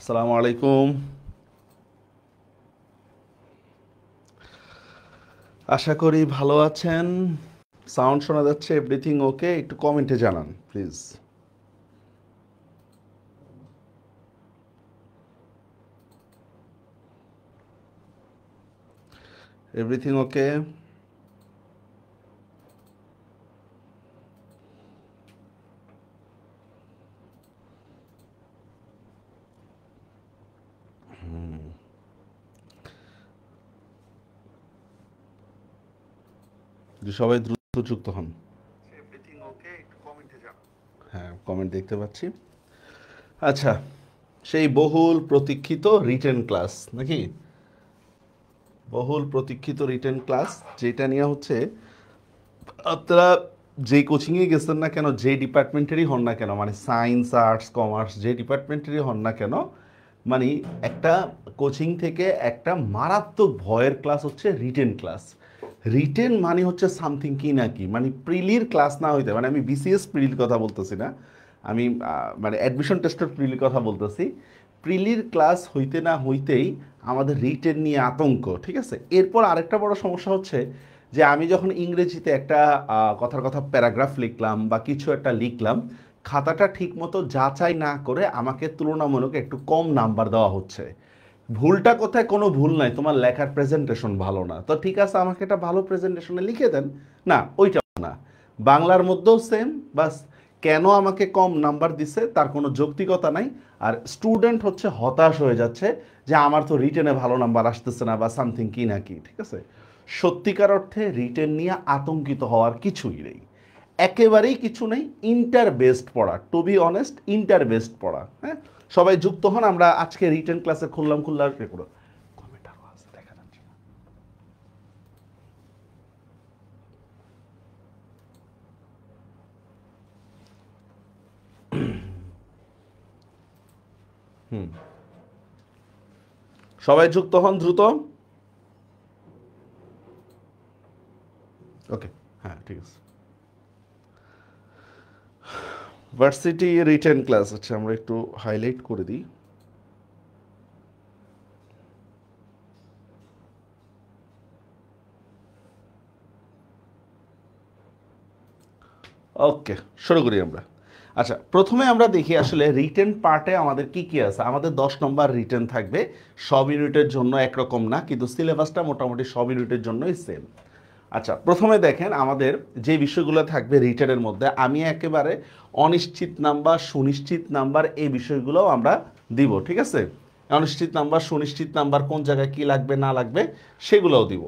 আসসালামু আলাইকুম। আশা করি ভালো আছেন। সাউন্ড শোনা যাচ্ছে, এভরিথিং ওকে? একটু কমেন্টে জানান প্লিজ। Everything okay? সবাই দ্রুত যুক্ত হন। Everything okay? একটু কমেন্টে জানান। হ্যাঁ, কমেন্ট দেখতে পাচ্ছি। আচ্ছা, সেই বহুল প্রতীক্ষিত রিটেন ক্লাস নাকি? বহুল প্রতীক্ষিত রিটেন ক্লাস, যেটা নিয়ে হচ্ছে আপনারা যেই কোচিংয়ে গেছেন না কেন, যে ডিপার্টমেন্টেরই হন না কেন, মানে সায়েন্স, আর্টস, কমার্স, যে ডিপার্টমেন্টেরই হন না কেন, মানে একটা কোচিং থেকে একটা মারাত্মক ভয়ের ক্লাস হচ্ছে রিটেন ক্লাস। রিটেন মানে হচ্ছে সামথিং কি নাকি, মানে প্রিলির ক্লাস না হইতে, মানে আমি বিসিএস প্রিলির কথা বলতেছি না, আমি মানে অ্যাডমিশন টেস্টের প্রিলির কথা বলতেছি। প্রিলির ক্লাস হইতে না হইতেই আমাদের রিটেন নিয়ে আতঙ্ক, ঠিক আছে? এরপর আরেকটা বড় সমস্যা হচ্ছে যে আমি যখন ইংরেজিতে একটা কথার কথা প্যারাগ্রাফ লিখলাম বা কিছু একটা লিখলাম, খাতাটা ঠিক মতো যাচাই না করে আমাকে তুলনামূলক একটু কম নাম্বার দেওয়া হচ্ছে। ভুলটা কোথায়? কোনো ভুল নাই, তোমার লেখার প্রেজেন্টেশন ভালো না, তো ঠিক আছে আমাকে এটা ভালো প্রেজেন্টেশনে লিখে দেন। না, ওইটা না। বাংলার মধ্যেও সেম, বাস কেন আমাকে কম নাম্বার দিছে তার কোনো যৌক্তিকতা নাই। আর স্টুডেন্ট হচ্ছে হতাশ হয়ে যাচ্ছে যে আমার তো রিটেনে ভালো নাম্বার আসতেছে না বা সামথিং কি না কি, ঠিক আছে? সত্যিকার অর্থে রিটেন নিয়ে আতঙ্কিত হওয়ার কিছুই নেই, একেবারেই কিছু নেই। ইন্টার বেস্ট পড়া, to be honest, interest পড়া। হ্যাঁ, সবাই যুক্ত হন। আমরা আজকে রিটেন ক্লাসে খুললাম রেকর্ড। কমেন্ট আরো আছে, দেখা যাচ্ছে না। হুম, সবাই যুক্ত হন দ্রুত। ওকে, হ্যাঁ ঠিক আছে। ভার্সিটি রিটেন ক্লাস, আচ্ছা আমরা একটু হাইলাইট করে দিই। ওকে, শুরু করি আমরা। আচ্ছা, প্রথমে আমরা দেখি আসলে রিটেন পার্টে আমাদের কি কি আছে। আমাদের 10 নম্বর রিটেন থাকবে, সব ইউনিটের জন্য একরকম না, কিন্তু সিলেবাসটা মোটামুটি সব ইউনিটের জন্যই সেম। আচ্ছা, প্রথমে দেখেন আমাদের যে বিষয়গুলো থাকবে রিটেনের মধ্যে, আমি একেবারে অনিশ্চিত নাম্বার, সুনিশ্চিত নাম্বার, এই বিষয়গুলোও আমরা দিব, ঠিক আছে? অনিশ্চিত নাম্বার, সুনিশ্চিত নাম্বার, কোন জায়গায় কি লাগবে না লাগবে সেগুলোও দিব।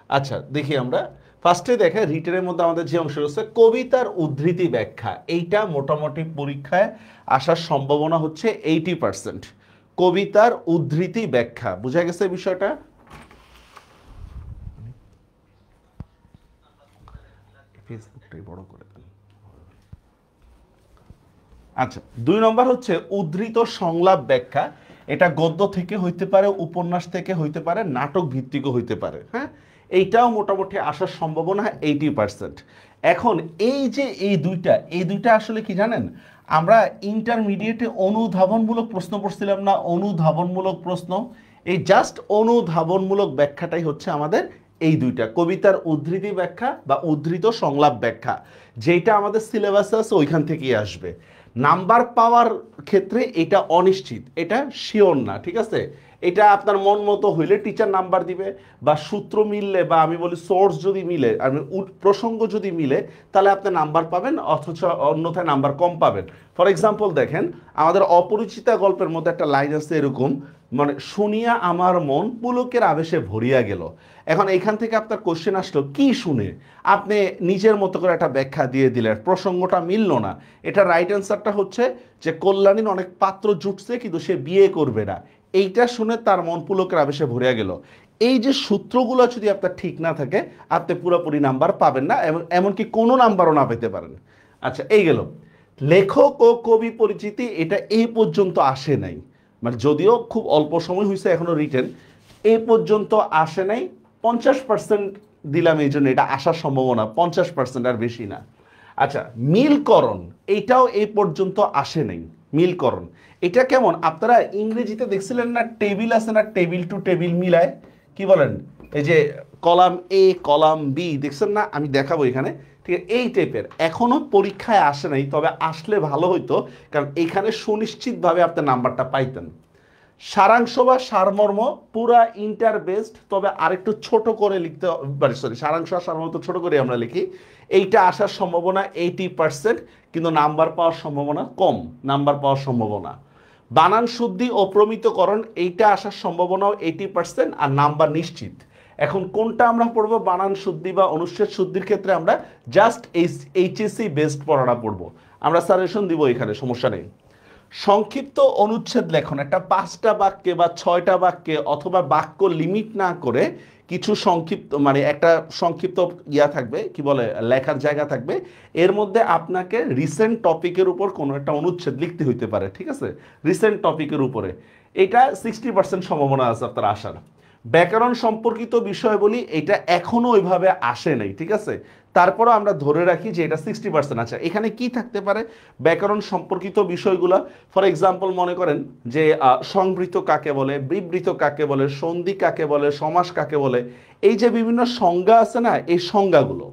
আচ্ছা, দেখি আমরা ফার্স্টে দেখে রিটেনের মধ্যে আমাদের যে অংশ রয়েছে কবিতার উদ্ধৃতি ব্যাখ্যা, এইটা মোটামুটি পরীক্ষায় আসার সম্ভাবনা হচ্ছে 80%। কবিতার উদ্ধৃতি ব্যাখ্যা, বুঝা গেছে বিষয়টা? ফেসবুকটাই বড় করে দেন। আচ্ছা, 2 নম্বর হচ্ছে উদ্ধৃত সংলাপ ব্যাখ্যা। এটা গদ্য থেকে হইতে পারে, উপন্যাস থেকে হইতে পারে, নাটক ভিত্তিকও হইতে পারে। হ্যাঁ, এইটাও মোটামুটি আসার সম্ভাবনা 80%। এখন এই যে এই দুইটা আসলে কি জানেন, আমরা ইন্টারমিডিয়েটে অনুধাবনমূলক প্রশ্ন পড়ছিলাম না? অনুধাবনমূলক প্রশ্ন, এই জাস্ট অনুধাবনমূলক ব্যাখ্যাটাই হচ্ছে আমাদের এই দুইটা, কবিতার উদ্ধৃতি ব্যাখ্যা বা উদ্ধৃত সংলাপ ব্যাখ্যা, যেটা আমাদের সিলেবাসে আছে ওইখান থেকেই আসবে। নাম্বার পাওয়ার ক্ষেত্রে এটা অনিশ্চিত, এটা শিওর না, ঠিক আছে? এটা আপনার মন মতো হইলে টিচার নাম্বার দিবে, বা সূত্র মিললে, বা আমি বলি সোর্স যদি মিলে, আর প্রসঙ্গ যদি মিলে, তাহলে আপনি নাম্বার পাবেন, অথচ অন্যথায় নাম্বার কম পাবেন। ফর এক্সাম্পল দেখেন, আমাদের অপরিচিতা গল্পের মধ্যে একটা লাইন আছে এরকম, মানে শুনিয়া আমার মন পুলকের আবেশে ভরিয়া গেল। এখন এখান থেকে আপনার কোশ্চেন আসলো কি শুনে, আপনি নিজের মতো করে একটা ব্যাখ্যা দিয়ে দিলেন, প্রসঙ্গটা মিলল না। এটা রাইট অ্যান্সারটা হচ্ছে যে কল্যাণীর অনেক পাত্র জুটছে কিন্তু সে বিয়ে করবে না, এইটা শুনে তার মন পুলকের আবেশে ভরিয়া গেল। এই যে সূত্রগুলো যদি আপনার ঠিক না থাকে, আপনি পুরোপুরি নাম্বার পাবেন না, এমনকি কোনো নাম্বারও না পেতে পারেন। আচ্ছা, এই গেল। লেখক ও কবি পরিচিতি, এটা এই পর্যন্ত আসে নাই, মানে যদিও খুব অল্প সময় হয়েছে এখনো রিটেন, এই পর্যন্ত আসে নাই। 50% দিলাম, এই জন্য এটা আসার সম্ভাবনা 50%, আর বেশি না। আচ্ছা, মিলকরণ, এইটাও এই পর্যন্ত আসে নাই, মিলকরণ। এটা কেমন, আপনারা ইংরেজিতে দেখছিলেন না টেবিল আছে না, টেবিল টু টেবিল মিলায়, কি বলেন, এই যে কলাম এ কলাম বি দেখছেন না, আমি দেখাবো এখানে, ঠিক আছে, এই টাইপের। এখনো পরীক্ষায় আসে নাই, তবে আসলে ভালো হইতো, কারণ এখানে সুনিশ্চিতভাবে আপনি নাম্বারটা পাইতেন। সারাংশ বা সারমর্ম পুরা ইন্টার বেসড, তবে আরেকটু ছোট করে লিখতে, সরি, সারাংশ আর সারমর্ম তো ছোট করে আমরা লিখি। এইটা আসার সম্ভাবনা 80%, কিন্তু নাম্বার পাওয়ার সম্ভাবনা কম, নাম্বার পাওয়ার সম্ভাবনা। বানান শুদ্ধি ও প্রমিতকরণ, এইটা আসার সম্ভাবনাও 80%, আর নাম্বার নিশ্চিত। এখন কোনটা আমরা পড়বো, বানান শুদ্ধি বা অনুচ্ছেদ শুদ্ধির ক্ষেত্রে আমরা জাস্ট এইচএসসি বেসড পড়াটা পড়বো। আমরা সাজেশন দিব এখানে, সমস্যা নেই। সংক্ষিপ্ত অনুচ্ছেদ লেখন, একটা 5টা বাক্যে বা 6টা বাক্যে, অথবা বাক্য লিমিট না করে কিছু সংক্ষিপ্ত, মানে একটা সংক্ষিপ্ত ইয়া থাকবে, কি বলে, লেখার জায়গা থাকবে, এর মধ্যে আপনাকে রিসেন্ট টপিকের উপর কোনো একটা অনুচ্ছেদ লিখতে হইতে পারে, ঠিক আছে, রিসেন্ট টপিকের উপরে। এটা 60% সম্ভাবনা আছে আপনার আসার। ব্যাকরণ সম্পর্কিত বিষয় বলি, এটা এখনো ওইভাবে আসে নাই, ঠিক আছে, তারপরও আমরা ধরে রাখি যে এটা 60% আছে। এখানে কি থাকতে পারে, ব্যাকরণ সম্পর্কিত বিষয়গুলো, ফর এক্সাম্পল মনে করেন যে সংবৃত কাকে বলে, বিবৃত কাকে বলে, সন্ধি কাকে বলে, সমাস কাকে বলে, এই যে বিভিন্ন সংজ্ঞা আছে না, এই সংজ্ঞাগুলো।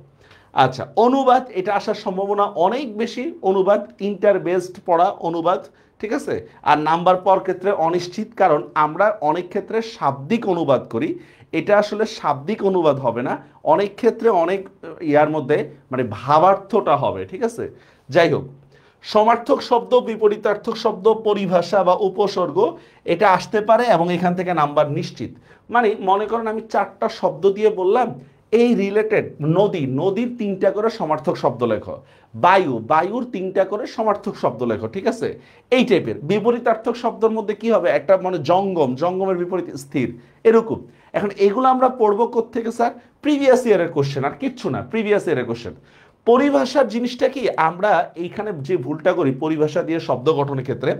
আচ্ছা, অনুবাদ, এটা আসার সম্ভাবনা অনেক বেশি, অনুবাদ ইন্টার বেসড পড়া অনুবাদ, ঠিক আছে। আর নাম্বার পাওয়ার ক্ষেত্রে অনিশ্চিত, কারণ আমরা অনেক ক্ষেত্রে শাব্দিক অনুবাদ করি, এটা আসলে শাব্দিক অনুবাদ হবে না, অনেক ক্ষেত্রে অনেক ইয়ার মধ্যে মানে ভাবার্থটা হবে, ঠিক আছে। যাই হোক, সমার্থক শব্দ, বিপরীতার্থক শব্দ, পরিভাষা বা উপসর্গ, এটা আসতে পারে, এবং এখান থেকে নাম্বার নিশ্চিত। মানে মনে করেন আমি 4টা শব্দ দিয়ে বললাম এই রিলেটেড, নদী, নদীর 3টা করে সমার্থক শব্দ লেখো, বায়ু, বায়ুর 3টা করে সমার্থক শব্দ লেখো, ঠিক আছে, এই টাইপের। বিপরীতার্থক শব্দের মধ্যে কি হবে, একটা মানে জঙ্গম, জঙ্গমের বিপরীত স্থির, এরকম। এখন এগুলো আমরা পড়বো কোত্থেকে স্যার, প্রিভিয়াস ইয়ারের কোশ্চেন, আর কিচ্ছু না, প্রিভিয়াস ইয়ারের কোশ্চেন। পরিভাষার জিনিসটা কি, আমরা এইখানে যে ভুলটা করি পরিভাষা দিয়ে শব্দ গঠনের ক্ষেত্রে,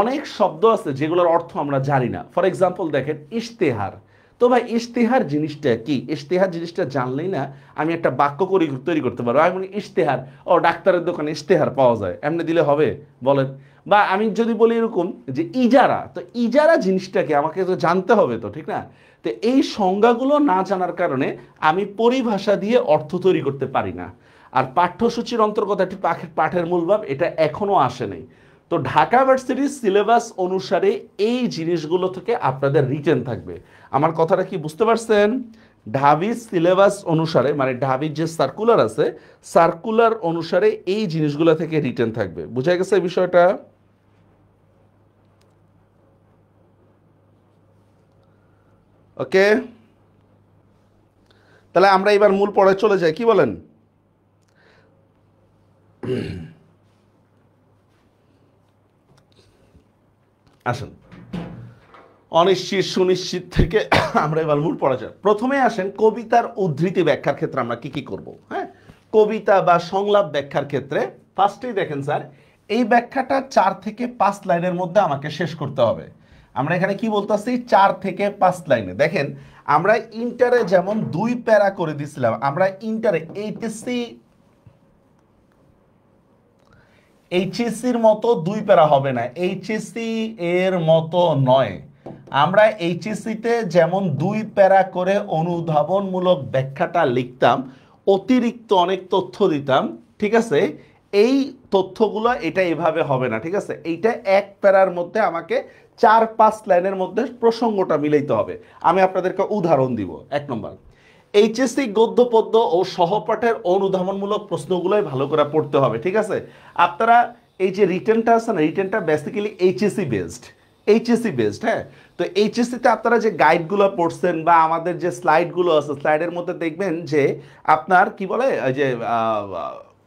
অনেক শব্দ আছে যেগুলোর অর্থ আমরা জানি না। ফর এক্সাম্পল দেখেন ইশতেহার, তো ভাই ইশতেহার জিনিসটা কি, ইশতেহার জিনিসটা জানলেই না আমি একটা বাক্য তৈরি করতে পারবো। আমি বলি ইশতেহার, ও ডাক্তারের দোকানে ইশতেহার পাওয়া যায়, এমনি দিলে হবে বলেন। বা আমি যদি বলি এরকম যে ইজারা, তো ইজারা জিনিসটাকে আমাকে তো জানতে হবে তো, ঠিক না। তো এই সংজ্ঞাগুলো না জানার কারণে আমি পরিভাষা দিয়ে অর্থ তৈরি করতে পারি না। আর পাঠ্যসূচির অন্তর্গত একটি পাঠের মূল ভাব, এটা এখনো আসে নাই। তো ঢাকা ভার্সিটির সিলেবাস অনুসারে এই জিনিসগুলো থেকে আপনাদের রিটেন থাকবে। আমার কথাটা কি বুঝতে পারছেন? ঢাবির সিলেবাস অনুসারে, মানে ঢাবির যে সার্কুলার আছে, সার্কুলার অনুসারে এই জিনিসগুলো থেকে রিটেন থাকবে। বুঝা গেছে এই বিষয়টা? ওকে, তাহলে আমরা এবার মূল পড়ায় চলে যাই, কি বলেন? আসেন, অনিশ্চিত সুনিশ্চিত থেকে আমরা এবার মূল পড়া যায়। প্রথমে আসেন কবিতার উদ্ধৃতি ব্যাখ্যার ক্ষেত্রে আমরা কি কি করব। হ্যাঁ, কবিতা বা সংলাপ ব্যাখ্যার ক্ষেত্রে ফার্স্টেই দেখেন স্যার, এই ব্যাখ্যাটা 4 থেকে 5 লাইনের মধ্যে আমাকে শেষ করতে হবে। আমরা এখানে কি বলতেছি, 4 থেকে 5 লাইনে। দেখেন আমরা ইন্টারে যেমন 2 প্যারা করে দিছিলাম, আমরা ইন্টারে এইচএসসির মতো 2 প্যারা হবে না, এইচএসসি এর মতো নয়। আমরা এইচএসসিতে যেমন 2 প্যারা করে অনুধাবনমূলক ব্যাখ্যাটা লিখতাম, অতিরিক্ত অনেক তথ্য দিতাম, ঠিক আছে, এই তথ্যগুলো এটা এভাবে হবে না, ঠিক আছে। এইটা 1 প্যারার মধ্যে আমাকে 4-5 লাইনের মধ্যে প্রসঙ্গটা মিলাইতে হবে। আমি আপনাদেরকে উদাহরণ দিব। 1 নম্বর, এইচএসসি গদ্য পদ্য ও সহপাঠের অনুধাবনমূলক প্রশ্নগুলোই ভালো করে পড়তে হবে, ঠিক আছে। আপনারা এই যে রিটেনটা আছে না, রিটেনটা basically HSC based, HSC based. হ্যাঁ, তো এইচএসসিতে আপনারা যে গাইডগুলো পড়ছেন বা আমাদের যে স্লাইডগুলো আছে, স্লাইডের মধ্যে দেখবেন যে আপনার কি বলে যে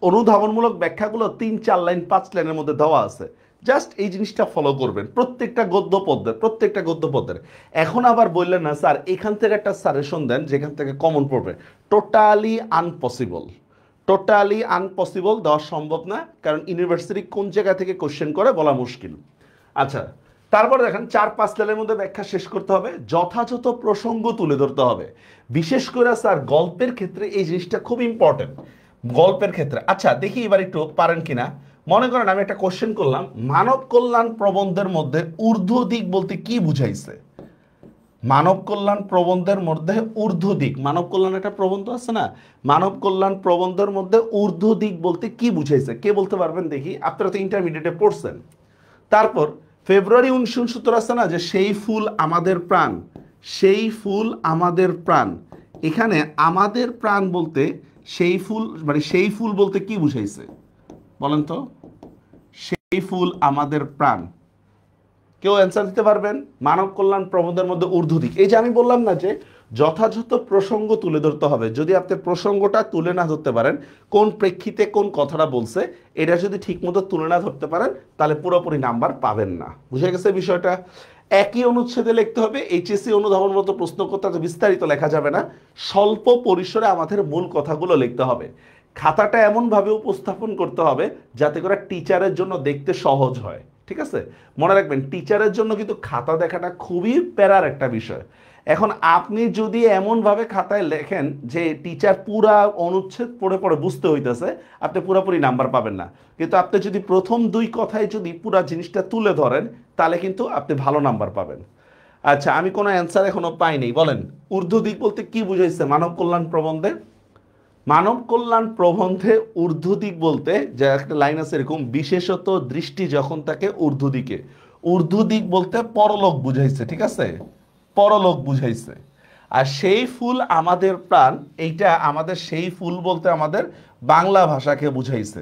অনুধাবনমূলক ব্যাখ্যাগুলো 3-4 লাইন 5 লাইনের মধ্যে দেওয়া আছে। জাস্ট এই জিনিসটা ফলো করবেন প্রত্যেকটা গদ্য পদ্যের, প্রত্যেকটা গদ্য পদ্যের। এখন আবার বললেন না স্যার এখান থেকে একটা সাজেশন দেন যেখান থেকে কমন পড়বে। টোটালি আনপসিবল, টোটালি আনপসিবল, দেওয়া সম্ভব না, কারণ ইউনিভার্সিটি কোন জায়গা থেকে কোশ্চেন করে বলা মুশকিল। আচ্ছা, তারপর দেখেন 4-5 লাইনের মধ্যে ব্যাখ্যা শেষ করতে হবে, যথাযথ প্রসঙ্গ তুলে ধরতে হবে। বিশেষ করে স্যার গল্পের ক্ষেত্রে এই জিনিসটা খুব ইম্পর্টেন্ট, গল্পের ক্ষেত্রে। আচ্ছা দেখি এবার একটু পারেন কিনা, মনে করেন আমি একটা কোশ্চেন করলাম, মানব কল্যাণ প্রবন্ধের মধ্যে ঊর্ধ্ব দিক বলতে কি বুঝাইছে? মানব কল্যাণ প্রবন্ধের মধ্যে ঊর্ধ্ব দিক, মানব কল্যাণ একটা প্রবন্ধ আছে না, মানব কল্যাণ প্রবন্ধের মধ্যে ঊর্ধ্ব দিক বলতে কি বুঝাইছে? কে বলতে পারবেন দেখি? আপনারা তো ইন্টারমিডিয়েটে পড়ছেন। তারপর ফেব্রুয়ারি 1969 আছে না, যে সেই ফুল আমাদের প্রাণ, সেই ফুল আমাদের প্রাণ। এখানে আমাদের প্রাণ বলতে সেই ফুল, মানে সেই ফুল বলতে কি বুঝাইছে বলেন তো? সেই ফুল আমাদের প্রাণ। কেউ অ্যান্সার দিতে পারবেন? মানব কল্যাণ প্রবন্ধের মধ্যে ঊর্ধ্ব দিক, এই যে আমি বললাম না যে যথাযথ প্রসঙ্গ তুলে ধরতে হবে। যদি আপনি প্রসঙ্গটা তুলে না ধরতে পারেন, কোন প্রেক্ষিতে কোন কথাটা বলছে, এটা যদি ঠিকমতো তুলে না ধরতে পারেন, তাহলে পুরোপুরি নাম্বার পাবেন না। বুঝে গেছে বিষয়টা? একই অনুচ্ছেদে লিখতে হবে। এইচএসসি অনুধাবন মতো প্রশ্ন করতে বিস্তারিত লেখা যাবে না, স্বল্প পরিসরে আমাদের মূল কথাগুলো লিখতে হবে। খাতাটা এমনভাবে উপস্থাপন করতে হবে যাতে করে টিচারের জন্য দেখতে সহজ হয়। ঠিক আছে? মনে রাখবেন, টিচারের জন্য কিন্তু খাতা দেখাটা খুবই প্যারার একটা বিষয়। এখন আপনি যদি এমনভাবে খাতায় লেখেন যে টিচার পুরা অনুচ্ছেদ পড়ে পড়ে বুঝতে হইতেছে, আপনি পুরোপুরি নাম্বার পাবেন না। কিন্তু আপনি যদি প্রথম দুই কথায় যদি পুরা জিনিসটা তুলে ধরেন, তাহলে কিন্তু আপনি ভালো নাম্বার পাবেন। আচ্ছা, আমি কোনো অ্যান্সার এখনো পাইনি। বলেন, ঊর্ধ্ব দিক বলতে কি বুঝাইছে মানব কল্যাণ প্রবন্ধে? মানব কল্যাণ প্রবন্ধে ঊর্ধ্ব দিক বলতে যে একটা লাইন আছে এরকম, বিশেষত দৃষ্টি যখন থাকে ঊর্ধ্ব দিকে। ঊর্ধ্ব দিক বলতে পরলোক বুঝাইছে। ঠিক আছে? পরলোক বুঝাইছে। আর সেই ফুল আমাদের প্রাণ, এইটা আমাদের সেই ফুল বলতে আমাদের বাংলা ভাষাকে বুঝাইছে।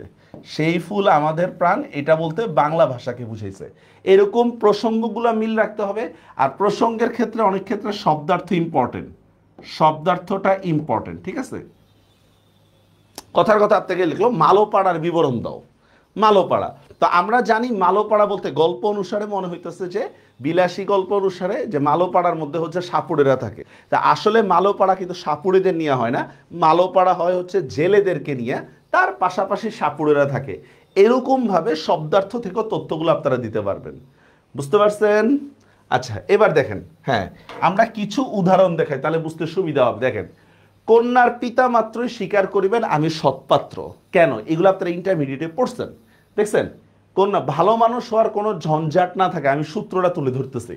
সেই ফুল আমাদের প্রাণ, এটা বলতে বাংলা ভাষাকে বুঝাইছে। এরকম প্রসঙ্গগুলো মিল রাখতে হবে। আর প্রসঙ্গের ক্ষেত্রে অনেক ক্ষেত্রে শব্দার্থ ইম্পর্টেন্ট, শব্দার্থটা ইম্পর্টেন্ট। ঠিক আছে? কথার কথা আপনাকে লিখলো মালোপাড়ার বিবরণ দাও। মালোপাড়া, তো আমরা জানি মালোপাড়া বলতে গল্প অনুসারে মনে হইতেছে যে বিলাসী গল্প অনুসারে যে মালোপাড়ার মধ্যে হচ্ছে সাপুড়েরা থাকে। তা আসলে মালোপাড়া কিন্তু সাপুড়েদের নিয়ে হয় না, মালোপাড়া হয় হচ্ছে জেলেদেরকে নিয়ে, তার পাশাপাশি সাপুড়েরা থাকে। এরকমভাবে শব্দার্থ থেকে তথ্যগুলো আপনারা দিতে পারবেন। বুঝতে পারছেন? আচ্ছা, এবার দেখেন, হ্যাঁ আমরা কিছু উদাহরণ দেখাই, তাহলে বুঝতে সুবিধা হবে। দেখেন, কন্যার পিতা মাত্রই স্বীকার করিবেন আমি সৎপাত্র। কেন? এগুলো আপনারা ইন্টারমিডিয়েটে পড়ছেন, দেখছেন? কন্যা, ভালো মানুষ হওয়ার কোনো ঝঞ্ঝাট না থাকে, আমি সূত্রটা তুলে ধরতেছি,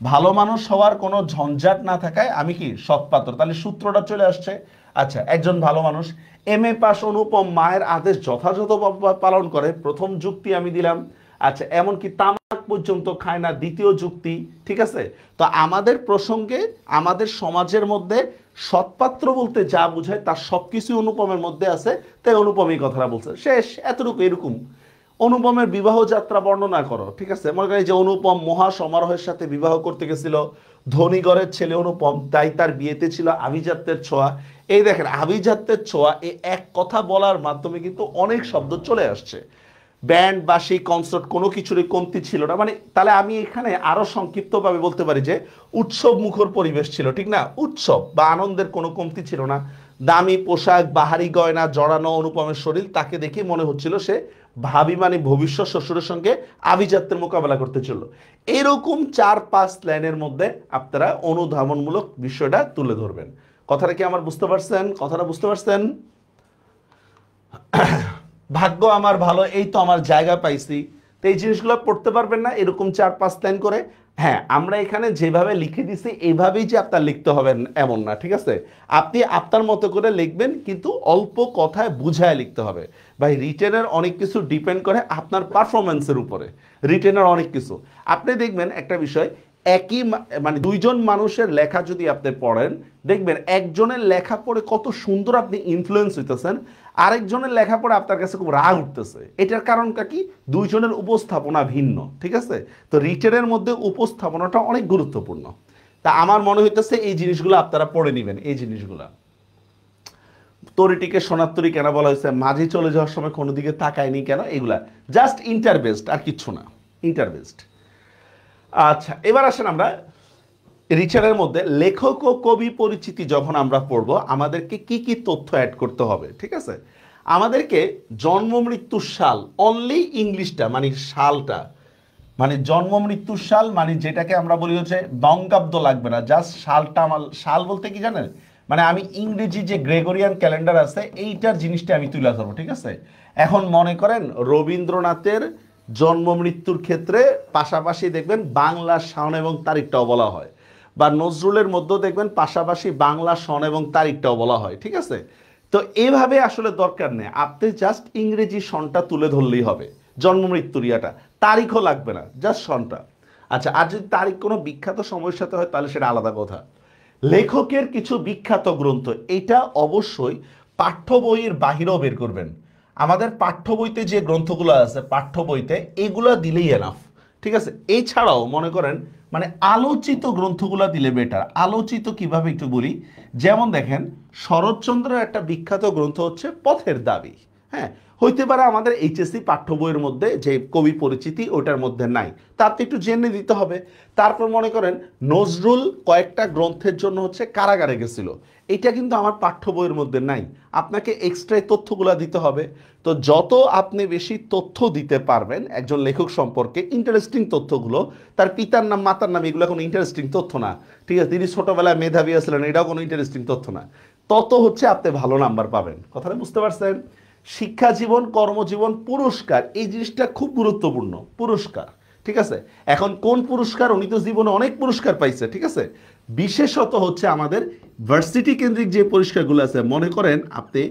ভালো মানুষ হওয়ার কোনো ঝঞ্ঝাট না থাকায় আমি কি সৎপাত্র, তাহলে সূত্রটা চলে আসছে। আচ্ছা, একজন ভালো মানুষ, MA পাস অনুপম মায়ের আদেশ যথাযথ পালন করে, প্রথম যুক্তি আমি দিলাম। আচ্ছা, এমনকি তামাক পর্যন্ত খায় না, দ্বিতীয় যুক্তি। ঠিক আছে? তো আমাদের প্রসঙ্গে আমাদের সমাজের মধ্যে সৎপাত্র বলতে যা বোঝায় তার সবকিছু অনুপমের মধ্যে আছে, তাই অনুপম এই কথাটা বলছে। শেষ, এতটুকু। এরকম অনুপমের বিবাহ যাত্রা বর্ণনা করো। ঠিক আছে? মনে করি যে অনুপম মহা সমারোহের সাথে বিবাহ করতে গেছিল, ধনীগড়ের ছেলে অনুপম, তাই তার বিয়েতে ছিল আভিজাত্যের ছোঁয়া। এই দেখেন, আভিজাত্যের ছোঁয়া, এই এক কথা বলার মাধ্যমে কিন্তু অনেক শব্দ চলে আসছে। ব্যান্ড বাঁশি কনসার্ট কোনো কিছুরই কমতি ছিল না। মানে তাহলে আমি এখানে আরো সংক্ষিপ্তভাবে বলতে পারি যে উৎসব মুখর পরিবেশ ছিল। ঠিক না? উৎসব বা আনন্দের কোনো কমতি ছিল না। দামি পোশাক, বাহারি গয়না জড়ানো অনুপমের শরীর, তাকে দেখে মনে হচ্ছিল সে ভাবি মানে ভবিষ্যৎ শ্বশুরের সঙ্গে আভিজাত্যের মোকাবেলা করতে চলল। এরকম 4-5 লাইনের মধ্যে আপনারা অনুধাবনমূলক বিষয়টা তুলে ধরবেন। কথাটা কি আমার বুঝতে পারছেন? কথাটা বুঝতে পারছেন? ভাগ্য আমার ভালো, এই তো আমার জায়গা পাইছি। তো এই জিনিসগুলো পড়তে পারবেন না এরকম 4-5 লাইন করে? হ্যাঁ, আমরা এখানে যেভাবে লিখে দিছি এইভাবেই যে আপনার লিখতে হবে এমন না। ঠিক আছে? আপনি আপনার মতো করে লিখবেন, কিন্তু অল্প কথায় বুঝায় লিখতে হবে। ভাই, রিটেনের অনেক কিছু ডিপেন্ড করে আপনার পারফরমেন্সের উপরে। রিটেনের অনেক কিছু আপনি দেখবেন, একটা বিষয়, একই মানে দুইজন মানুষের লেখা যদি আপনি পড়েন, দেখবেন একজনের লেখা পড়ে কত সুন্দর আপনি ইনফ্লুয়েন্স হইতেছেন, আরেকজনের লেখা পড়ে আপনার কাছে খুব রাগ উঠতেছে। এটার কারণটা কি? দুইজনের উপস্থাপনা ভিন্ন। ঠিক আছে? তো রিটেনের মধ্যে উপস্থাপনাটা অনেক গুরুত্বপূর্ণ। তা আমার মনে হইতেছে এই জিনিসগুলো আপনারা পড়ে নেবেন। এই জিনিসগুলো, তরিটিকে সোনাত্তরি কেন বলা হয়েছে, মাঝি চলে যাওয়ার সময় কোনো দিকে তাকায়নি কেন, এগুলা জাস্ট ইন্টারবেস্ট, আর কিচ্ছু না, ইন্টারবেস্ট। আচ্ছা, এবার আসেন আমরা রিচারের মধ্যে লেখক ও কবি পরিচিতি যখন আমরা পড়ব, আমাদেরকে কি কি তথ্য অ্যাড করতে হবে। ঠিক আছে? আমাদেরকে জন্ম মৃত্যুর সাল, অনলি ইংলিশটা মানে সালটা, মানে জন্ম মৃত্যুর সাল, মানে যেটাকে আমরা বলি হচ্ছে বঙ্গাব্দ লাগবে না, জাস্ট সালটা। আমার সাল বলতে কি জানেন? মানে আমি ইংরেজি যে গ্রেগরিয়ান ক্যালেন্ডার আছে এইটার জিনিসটা আমি তুলে ধরবো, ঠিক আছে? এখন মনে করেন রবীন্দ্রনাথের জন্ম মৃত্যুর ক্ষেত্রে পাশাপাশি দেখবেন বাংলা সন এবং তারিখটাও বলা হয়, বা নজরুলের মধ্যেও দেখবেন পাশাপাশি বাংলা সন এবং তারিখটাও বলা হয়, ঠিক আছে? তো এভাবে আসলে দরকার নেই, আপনি জাস্ট ইংরেজি সনটা তুলে ধরলেই হবে, জন্ম মৃত্যুর ইয়াটা, তারিখও লাগবে না, জাস্ট সনটা। আচ্ছা, আর যদি তারিখ কোনো বিখ্যাত সময়ের সাথে হয় তাহলে সেটা আলাদা কথা। লেখকের কিছু বিখ্যাত গ্রন্থ, এটা অবশ্যই পাঠ্য বইয়ের বাহিরেও বের করবেন। আমাদের পাঠ্য বইতে যে গ্রন্থগুলো আছে পাঠ্য বইতে এগুলো দিলেই এনাফ, ঠিক আছে? এছাড়াও মনে করেন মানে আলোচিত গ্রন্থগুলো দিলে বেটার। আলোচিত কিভাবে একটু বলি, যেমন দেখেন শরৎচন্দ্রের একটা বিখ্যাত গ্রন্থ হচ্ছে পথের দাবি। হ্যাঁ, হইতে পারে আমাদের এইচএসসি পাঠ্য বইয়ের মধ্যে যে কবি পরিচিতি ওটার মধ্যে নাই, তার তো একটু জেনে দিতে হবে। তারপর মনে করেন নজরুল কয়েকটা গ্রন্থের জন্য হচ্ছে কারাগারে গেছিল, এটা কিন্তু আমার পাঠ্য বইয়ের মধ্যে নাই, আপনাকে এক্সট্রা তথ্যগুলো দিতে হবে। তো যত আপনি বেশি তথ্য দিতে পারবেন একজন লেখক সম্পর্কে, ইন্টারেস্টিং তথ্যগুলো, তার পিতার নাম মাতার নাম এগুলো কোনো ইন্টারেস্টিং তথ্য না, ঠিক আছে? তিনি ছোটবেলায় মেধাবী ছিলেন এটাও কোনো ইন্টারেস্টিং তথ্য না, তত হচ্ছে আপনি ভালো নাম্বার পাবেন। কথাটা বুঝতে পারছেন? শিক্ষা জীবন, কর্মজীবন, পুরস্কার, এই জিনিসটা খুব গুরুত্বপূর্ণ। পুরস্কার, ঠিক আছে? এখন কোন পুরস্কার, উনি তো জীবনে অনেক পুরস্কার পাইছে, ঠিক আছে? বিশেষত হচ্ছে আমাদের ভার্সিটি কেন্দ্রিক যে পুরস্কারগুলো আছে, মনে করেন আপনি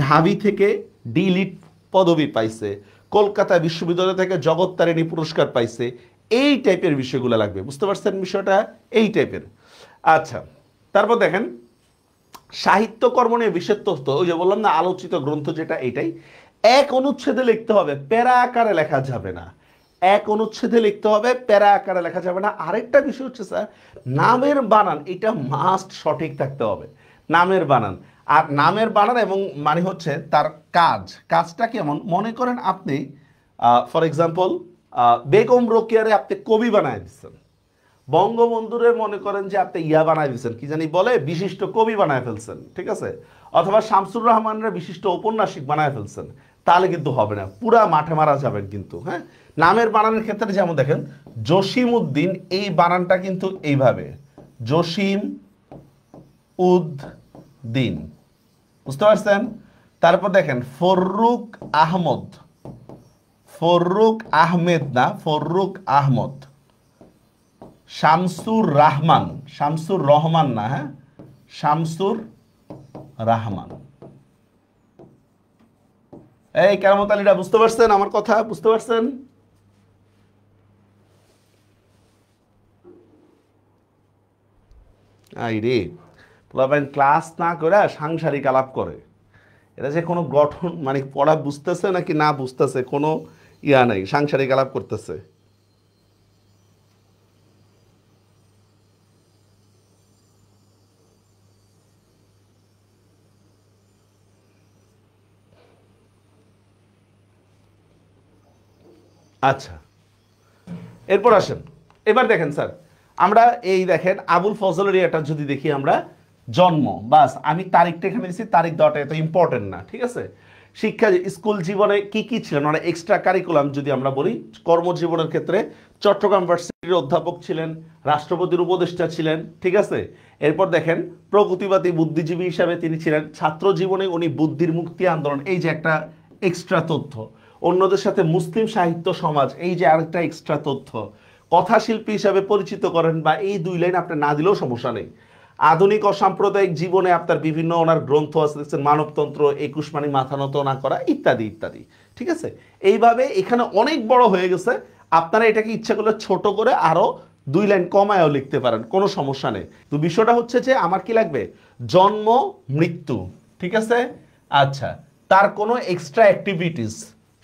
ঢাবি থেকে ডিলিট পদবি পাইছে, কলকাতা বিশ্ববিদ্যালয় থেকে জগত্তারিণী পুরস্কার পাইছে, এই টাইপের বিষয়গুলো লাগবে, বুঝতে পারছেন বিষয়টা? এই টাইপের। আচ্ছা, তারপর দেখেন সাহিত্যকর্ম নিয়ে বিশেষ তথ্য, ওই যে বললাম না আলোচিত গ্রন্থ যেটা, এইটাই এক অনুচ্ছেদে লিখতে হবে, প্যারা আকারে লেখা যাবে না। এক অনুচ্ছেদে লিখতে হবে, প্যারা আকারে লেখা যাবে না। আরেকটা বিষয় হচ্ছে স্যার, নামের বানান এটা মাস্ট সঠিক থাকতে হবে, নামের বানান। আর নামের বানান এবং মানে হচ্ছে তার কাজটা কেমন, মনে করেন আপনি ফর এক্সাম্পল বেগম রোকেয়ারে আপনি কবি বানায় দিচ্ছেন, বঙ্গবন্ধুরে মনে করেন যে আপনি ইয়া বানায় দিচ্ছেন, কি জানি বলে, বিশিষ্ট কবি বানায় ফেলছেন, ঠিক আছে? অথবা শামসুর রহমানের বিশিষ্ট ঔপন্যাসিক বানায় ফেলছেন, তাহলে কিন্তু হবে না, পুরা মাঠে মারা যাবেন কিন্তু। হ্যাঁ, নামের বানানের ক্ষেত্রে যেমন দেখেন জসিম উদ্দিন, এই বানানটা কিন্তু এইভাবে, জসিম উদ্দিন, বুঝতে পারছেন? তারপর দেখেন ফররুক আহমদ, ফররুক আহমেদ না, ফররুক আহমদ। শামসুর রহমান, শামসুর রহমান না, হ্যাঁ, শামসুর রহমান। এই কেরামত আলীরা বুঝতে পারছেন আমার কথা? বুঝতে পারছেন? আই রে, পোলাপাইন ক্লাস না করে সাংসারিক আলাপ করে, এটা যে কোনো গঠন মানে পড়া বুঝতেছে নাকি না বুঝতেছে কোনো ইয়া নাই, সাংসারিক আলাপ করতেছে। আচ্ছা, এরপর আসেন, এবার দেখেন স্যার, আমরা এই দেখেন আবুল ফজলের এটা যদি দেখি আমরা, জন্ম, বাস আমি তারিখটা এখানে দিচ্ছি, তারিখ দেওয়াটা এত ইম্পর্টেন্ট না, ঠিক আছে? শিক্ষা স্কুল জীবনে কি কি ছিলেন মানে এক্সট্রা কারিকুলাম যদি আমরা বলি, কর্মজীবনের ক্ষেত্রে চট্টগ্রাম ভার্সিটির অধ্যাপক ছিলেন, রাষ্ট্রপতির উপদেষ্টা ছিলেন, ঠিক আছে? এরপর দেখেন প্রগতিবাদী বুদ্ধিজীবী হিসাবে তিনি ছিলেন, ছাত্র জীবনে উনি বুদ্ধির মুক্তি আন্দোলন, এই যে একটা এক্সট্রা তথ্য। অন্যদের সাথে মুসলিম সাহিত্য সমাজ, এই যে আরেকটা এক্সট্রা তথ্য। কথাশিল্পী হিসাবে পরিচিত করেন, বা এই দুই লাইন আপনি না দিলেও সমস্যা নেই। আধুনিক অসাম্প্রদায়িক জীবনে আপনার বিভিন্ন ওনার গ্রন্থ আছে, দেখছেন মানবতন্ত্র, 21 মানি মাথা নত না করা, ইত্যাদি ইত্যাদি, ঠিক আছে? এইভাবে এখানে অনেক বড় হয়ে গেছে, আপনারা এটাকে ইচ্ছা করলে ছোট করে আরো দুই লাইন কমায়ও লিখতে পারেন, কোনো সমস্যা নেই। তো বিষয়টা হচ্ছে যে আমার কি লাগবে, জন্ম মৃত্যু, ঠিক আছে? আচ্ছা, তার কোনো এক্সট্রা অ্যাক্টিভিটিস,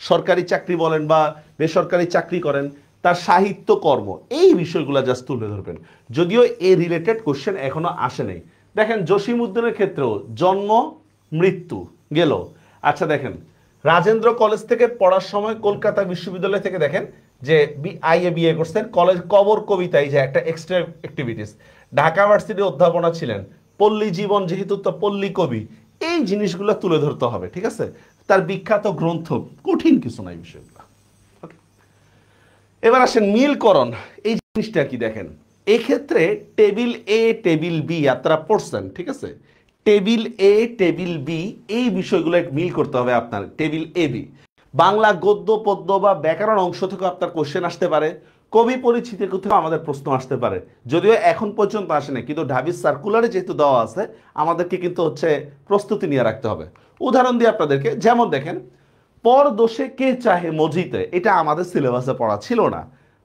সরকারি চাকরি বলেন বা বেসরকারি চাকরি করেন, তার সাহিত্য কর্ম, এই বিষয়গুলো জাস্ট তুলে ধরবেন। যদিও এ রিলেটেড কোশ্চেন এখনো আসে নাই। দেখেন জসিম উদ্দিনের ক্ষেত্রেও জন্ম মৃত্যু গেল। আচ্ছা দেখেন রাজেন্দ্র কলেজ থেকে পড়ার সময় কলকাতা বিশ্ববিদ্যালয় থেকে দেখেন যে বিএ করছেন, কলেজ কবর কবিতা, এই যে একটা এক্সট্রা অ্যাক্টিভিটিস। ঢাকা ভার্সিটির অধ্যাপনা ছিলেন, পল্লী জীবন যেহেতু তো পল্লী কবি, এই জিনিসগুলো তুলে ধরতে হবে, ঠিক আছে? তার বিখ্যাত গ্রন্থ, কঠিন কিছু নাই বিষয়গুলো। এবার আসেন মিলকরণ, এই জিনিসটা কি দেখেন, এই ক্ষেত্রে টেবিল এ টেবিল বি আপনারা পড়ছেন, ঠিক আছে? টেবিল এ টেবিল বি এই বিষয়গুলো মিল করতে হবে আপনার। টেবিল এ বি বাংলা গদ্য পদ্য বা ব্যাকরণ অংশ থেকে আপনার কোশ্চেন আসতে পারে, কবি পরিচিতি থেকেও আমাদের প্রশ্ন আসতে পারে, যদিও এখন পর্যন্ত আসে না, কিন্তু ঢাবির সার্কুলারে যেহেতু দেওয়া আছে আমাদেরকে কিন্তু হচ্ছে প্রস্তুতি নিয়ে রাখতে হবে। উদাহরণ দিয়ে আপনাদেরকে, যেমন দেখেন পরদোষে কে চাহে মজিতে, এটা আমাদের সিলেবাসে পড়া ছিল না,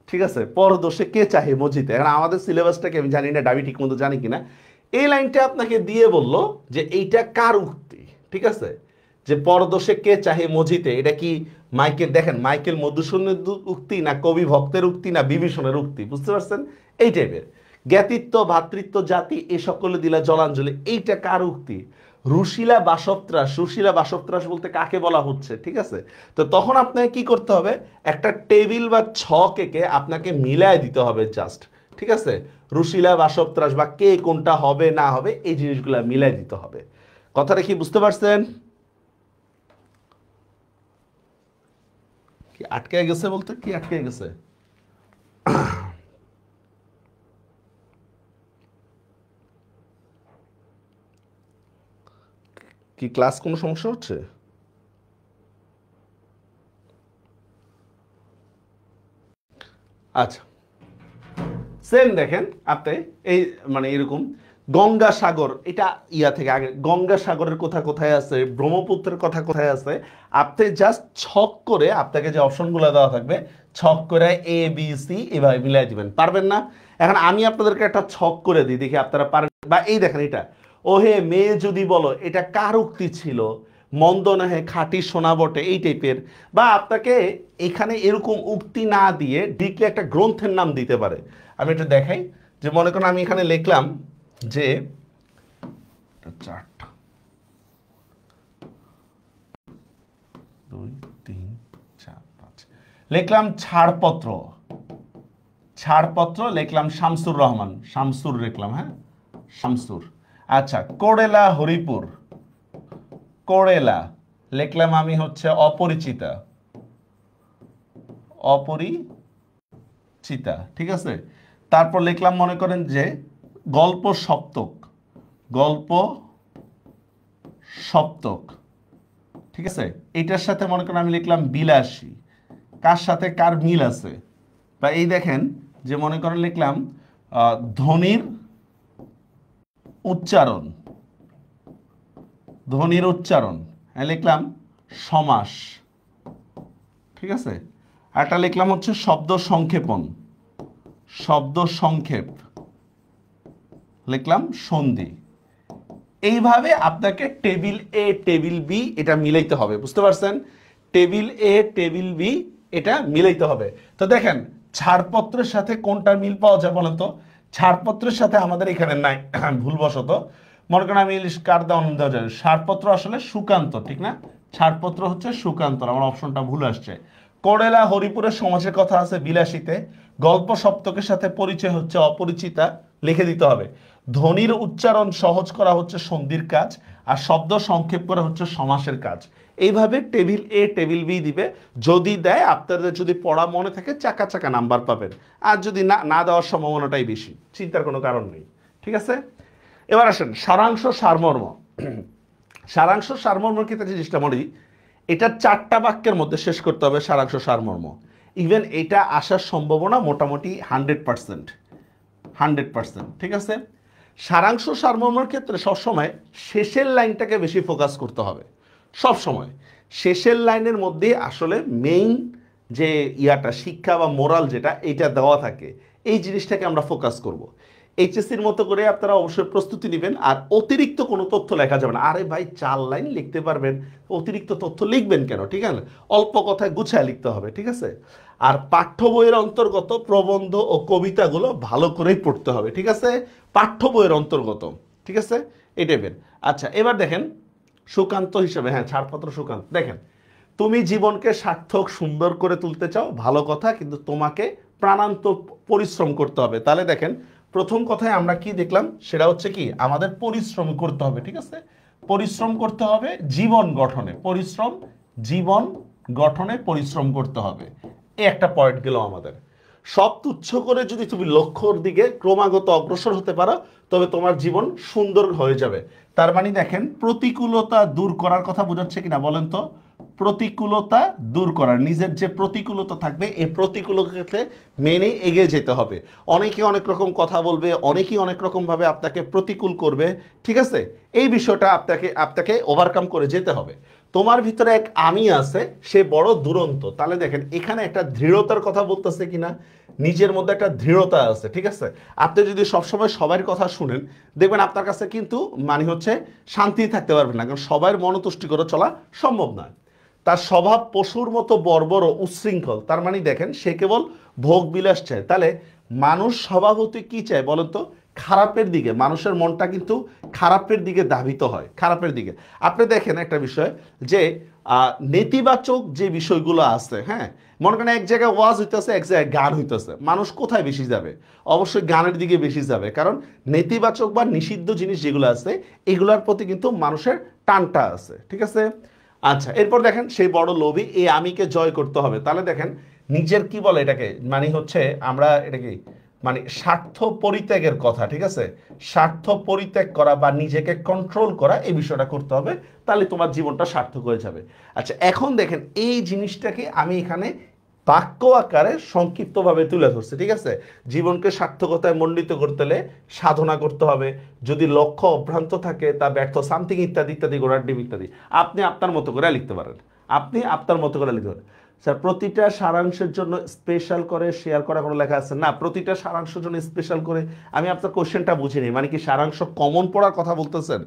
ঠিক আছে? পরদোষে কে চাহে মজিতে, এখন আমাদের সিলেবাসটাকে আমি জানি না ডাবি ঠিক মতো জানি কিনা। এই লাইনটা আপনাকে দিয়ে বলল যে এইটা কার উক্তি, ঠিক আছে? যে পরদোষে কে চাহে মজিতে, এটা কি মাইকেল, দেখেন মাইকেল মধুসূদনের উক্তি না কবি ভক্তের উক্তি না বিভীষণের উক্তি, বুঝতে পারছেন? এই টাইপের জ্ঞাতিত্ব ভাতৃত্ব জাতি এ সকলে দিলা জলাঞ্জলি, এইটা কার উক্তি? রুশিলা বাসবত্রাস। রুশিলা বাসবত্রাস বলতে কাকে বলা হচ্ছে, ঠিক আছে? তো তখন আপনাকে কি করতে হবে, একটা টেবিল বা ছক এঁকে আপনাকে মিলায় দিতে হবে জাস্ট, ঠিক আছে? রুশিলা বাসবত্রাস বা কে কোনটা হবে না হবে এই জিনিসগুলো মিলাই দিতে হবে। কথাটা কি বুঝতে পারছেন? কি আটকে গেছে বলতে কি আটকে গেছে? কি ক্লাস কোনো সমস্যা হচ্ছে? আচ্ছা, সেম দেখেন আপনি এই মানে এরকম গঙ্গাসাগর, এটা ইয়া থেকে আগে গঙ্গাসাগরের কথা কোথায় আছে, ব্রহ্মপুত্রের কথা কোথায় আছে, আপনি জাস্ট ছক করে আপনাকে যে অপশনগুলো দেওয়া থাকবে ছক করে এ বি সি এভাবে মিলাই দিবেন। পারবেন না? এখন আমি আপনাদেরকে একটা ছক করে দিই, দেখি আপনারা পারেন। বা এই দেখেন এটা, ওহে মেয়ে যদি বলো, এটা কার উক্তি ছিল? মন্দ নহে খাঁটি সোনা বটে, এই টাইপের। বা আপনাকে এখানে এরকম উক্তি না দিয়ে ডিরেক্টলি একটা গ্রন্থের নাম দিতে পারে। আমি একটু দেখাই, যে মনে করেন আমি এখানে লিখলাম যে চারটা 2 3 4 5 লিখলাম ছাড়পত্র, ছাড়পত্র লিখলাম শামসুর রহমান, শামসুর লিখলাম, হ্যাঁ শামসুর। আচ্ছা, কোড়েলা হরিপুর, কোড়েলা লিখলাম আমি হচ্ছে অপরিচিতা, অপরিচিতা, ঠিক আছে? তারপর লিখলাম মনে করেন যে গল্প সপ্তক, গল্প সপ্তক, ঠিক আছে? এইটার সাথে মনে করেন আমি লিখলাম বিলাসী, কার সাথে কার মিল আছে? বা এই দেখেন যে মনে করেন লিখলাম ধ্বনির উচ্চারণ, ধ্বনির উচ্চারণ, হ্যাঁ লিখলাম সমাস, ঠিক আছে? একটা লিখলাম হচ্ছে শব্দ সংক্ষেপণ, শব্দ সংক্ষেপ, লিখলাম সন্ধি। এইভাবে আপনাকে টেবিল এ টেবিল বি এটা মিলাইতে হবে, বুঝতে পারছেন? টেবিল এ টেবিল বি এটা মিলাইতে হবে। তো দেখেন ছাড়পত্রের সাথে কোনটা মিল পাওয়া যায় বলেন তো? ছাড়পত্রের সাথে আমাদের এখানে নাই, ভুলবশত মনে করেন আমি ইংলিশ কার দেওয়া দেওয়া যায়, ছাড়পত্র আসলে সুকান্ত, ঠিক না? ছাড়পত্র হচ্ছে সুকান্ত, আমার অপশনটা ভুল আসছে। কোড়েলা হরিপুরের সমাজের কথা আছে বিলাসীতে, গল্প সপ্তকের সাথে পরিচয় হচ্ছে অপরিচিতা, লিখে দিতে হবে। ধ্বনির উচ্চারণ সহজ করা হচ্ছে সন্ধির কাজ, আর শব্দ সংক্ষেপ করা হচ্ছে সমাসের কাজ। এইভাবে টেবিল এ টেবিল বি দিবে, যদি দেয় আপনাদের যদি পড়া মনে থাকে চাকা চাকা নাম্বার পাবেন, আর যদি না না দেওয়ার সম্ভাবনাটাই বেশি, চিন্তার কোনো কারণ নেই, ঠিক আছে? এবার আসেন সারাংশ সারমর্ম। সারাংশ সারমর্মের ক্ষেত্রে জিনিসটা মনে, এটা 4টা বাক্যের মধ্যে শেষ করতে হবে সারাংশ সারমর্ম। ইভেন এটা আসার সম্ভাবনা মোটামুটি 100%, 100%, ঠিক আছে? সারাংশ সারমর্মের ক্ষেত্রে সবসময় শেষের লাইনটাকে বেশি ফোকাস করতে হবে, সব সময় শেষের লাইনের মধ্যে আসলে মেইন যে ইয়াটা শিক্ষা বা মোরাল যেটা এইটা দেওয়া থাকে, এই জিনিসটাকে আমরা ফোকাস করব। এইচএসসির মতো করে আপনারা অবশ্যই প্রস্তুতি নেবেন, আর অতিরিক্ত কোনো তথ্য লেখা যাবে না। আরে ভাই 4 লাইন লিখতে পারবেন, অতিরিক্ত তথ্য লিখবেন কেন, ঠিক আছে? অল্প কথায় গুছায় লিখতে হবে, ঠিক আছে? আর পাঠ্য বইয়ের অন্তর্গত প্রবন্ধ ও কবিতাগুলো ভালো করেই পড়তে হবে, ঠিক আছে? পাঠ্য বইয়ের অন্তর্গত, ঠিক আছে? এই টাইপের। আচ্ছা, এবার দেখেন সুকান্ত হিসেবে, হ্যাঁ ছাড়পত্র সুকান্ত, দেখেন তুমি জীবনকে সার্থক সুন্দর করে তুলতে চাও, ভালো কথা, কিন্তু তোমাকে প্রাণান্ত পরিশ্রম করতে হবে। তাহলে দেখেন প্রথম কথায় আমরা কি দেখলাম, সেটা হচ্ছে কি আমাদের পরিশ্রম করতে হবে, ঠিক আছে? পরিশ্রম করতে হবে জীবন গঠনে, পরিশ্রম জীবন গঠনে পরিশ্রম করতে হবে, এই একটা পয়েন্ট গেল আমাদের। সব তুচ্ছ করে যদি তুমি লক্ষ্যর দিকে ক্রমাগত অগ্রসর হতে পারো তবে তোমার জীবন সুন্দর হয়ে যাবে। তার মানে দেখেন প্রতিকূলতা দূর করার কথা বোঝাচ্ছে কিনা বলেন তো, প্রতিকূলতা দূর করার, নিজের যে প্রতিকূলতা থাকবে এই প্রতিকূলতাকে মেনে এগিয়ে যেতে হবে। অনেকে অনেক রকম কথা বলবে, অনেকেই অনেক রকম ভাবে আপনাকে প্রতিকূল করবে, ঠিক আছে, এই বিষয়টা আপনাকে আপনাকে ওভারকাম করে যেতে হবে। তোমার ভিতরে এক আমি আছে, সে বড় দুরন্ত। তাহলে দেখেন এখানে একটা দৃঢ়তার কথা বলতেছে কিনা, নিজের মধ্যে একটা দৃঢ়তা আছে, ঠিক আছে। আপনি যদি সবসময় সবার কথা শুনেন, দেখবেন আপনার কাছে কিন্তু মানে হচ্ছে শান্তি থাকতে পারবেন না, কারণ সবার মনতুষ্টি করে চলা সম্ভব নয়। তার স্বভাব পশুর মতো বর্বর ও উচ্ছৃঙ্খল। তার মানে দেখেন সে কেবল ভোগ বিলাস চায়। তাহলে মানুষ স্বভাবতই কি চায় বলেন তো, খারাপের দিকে। মানুষের মনটা কিন্তু খারাপের দিকে ধাবিত হয়, খারাপের দিকে। আপনি দেখেন একটা বিষয় যে নেতিবাচক যে বিষয়গুলো আছে, হ্যাঁ, মনে করেন এক জায়গায় ওয়াজ হইতেছে, এক জায়গায় গান হইতেছে, মানুষ কোথায় বেশি যাবে? অবশ্যই গানের দিকে বেশি যাবে, কারণ নেতিবাচক বা নিষিদ্ধ জিনিস যেগুলো আছে এগুলোর প্রতি কিন্তু মানুষের টানটা আছে, ঠিক আছে। আচ্ছা, এরপর দেখেন সেই বড় লোভী, এই আমিকে জয় করতে হবে। তাহলে দেখেন নিজের কি বলে এটাকে, মানে হচ্ছে আমরা এটাকে মানে স্বার্থ পরিত্যাগের কথা, ঠিক আছে। স্বার্থ পরিত্যাগ করা বা নিজেকে কন্ট্রোল করা, এই বিষয়টা করতে হবে, তাহলে তোমার জীবনটা সার্থক হয়ে যাবে। আচ্ছা, এখন দেখেন এই জিনিসটাকে আমি এখানে বাক্য আকারে সংক্ষিপ্তভাবে তুলে ধরছি, ঠিক আছে। জীবনকে সার্থকতায় মণ্ডিত করতে হলে সাধনা করতে হবে, যদি লক্ষ্য অভ্রান্ত থাকে তা ব্যর্থ, সামথিং ইত্যাদি ইত্যাদি, গোড়ার ডিম ইত্যাদি। আপনি আপনার মতো করে লিখতে পারেন, আপনি আপনার মতো করে লিখতে পারেন। স্যার প্রতিটা সারাংশের জন্য স্পেশাল করে শেয়ার করা কোনো লেখা আছে না? প্রতিটা সারাংশের জন্য স্পেশাল করে, আমি আপনার কোশ্চেনটা বুঝিনি, মানে কি সারাংশ কমন পড়ার কথা বলতেছেন?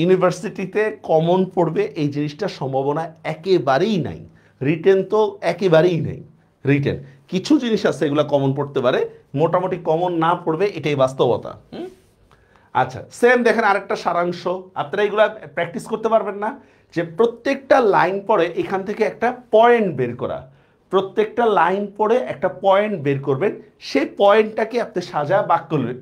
ইউনিভার্সিটিতে কমন পড়বে এই জিনিসটার সম্ভাবনা একেবারেই নাই। রিটেন তো একেবারেই নেই। রিটেন কিছু জিনিস আছে এগুলো কমন পড়তে পারে, মোটামুটি কমন না পড়বে, এটাই বাস্তবতা। আচ্ছা, সেম দেখেন আরেকটা সারাংশ, আপনারা এগুলা প্র্যাকটিস করতে পারবেন না, যে প্রত্যেকটা লাইন পড়ে এখান থেকে একটা পয়েন্ট বের করা, প্রত্যেকটা লাইন পড়ে একটা পয়েন্ট বের করবেন, সেই পয়েন্টটাকে আপনি সাজা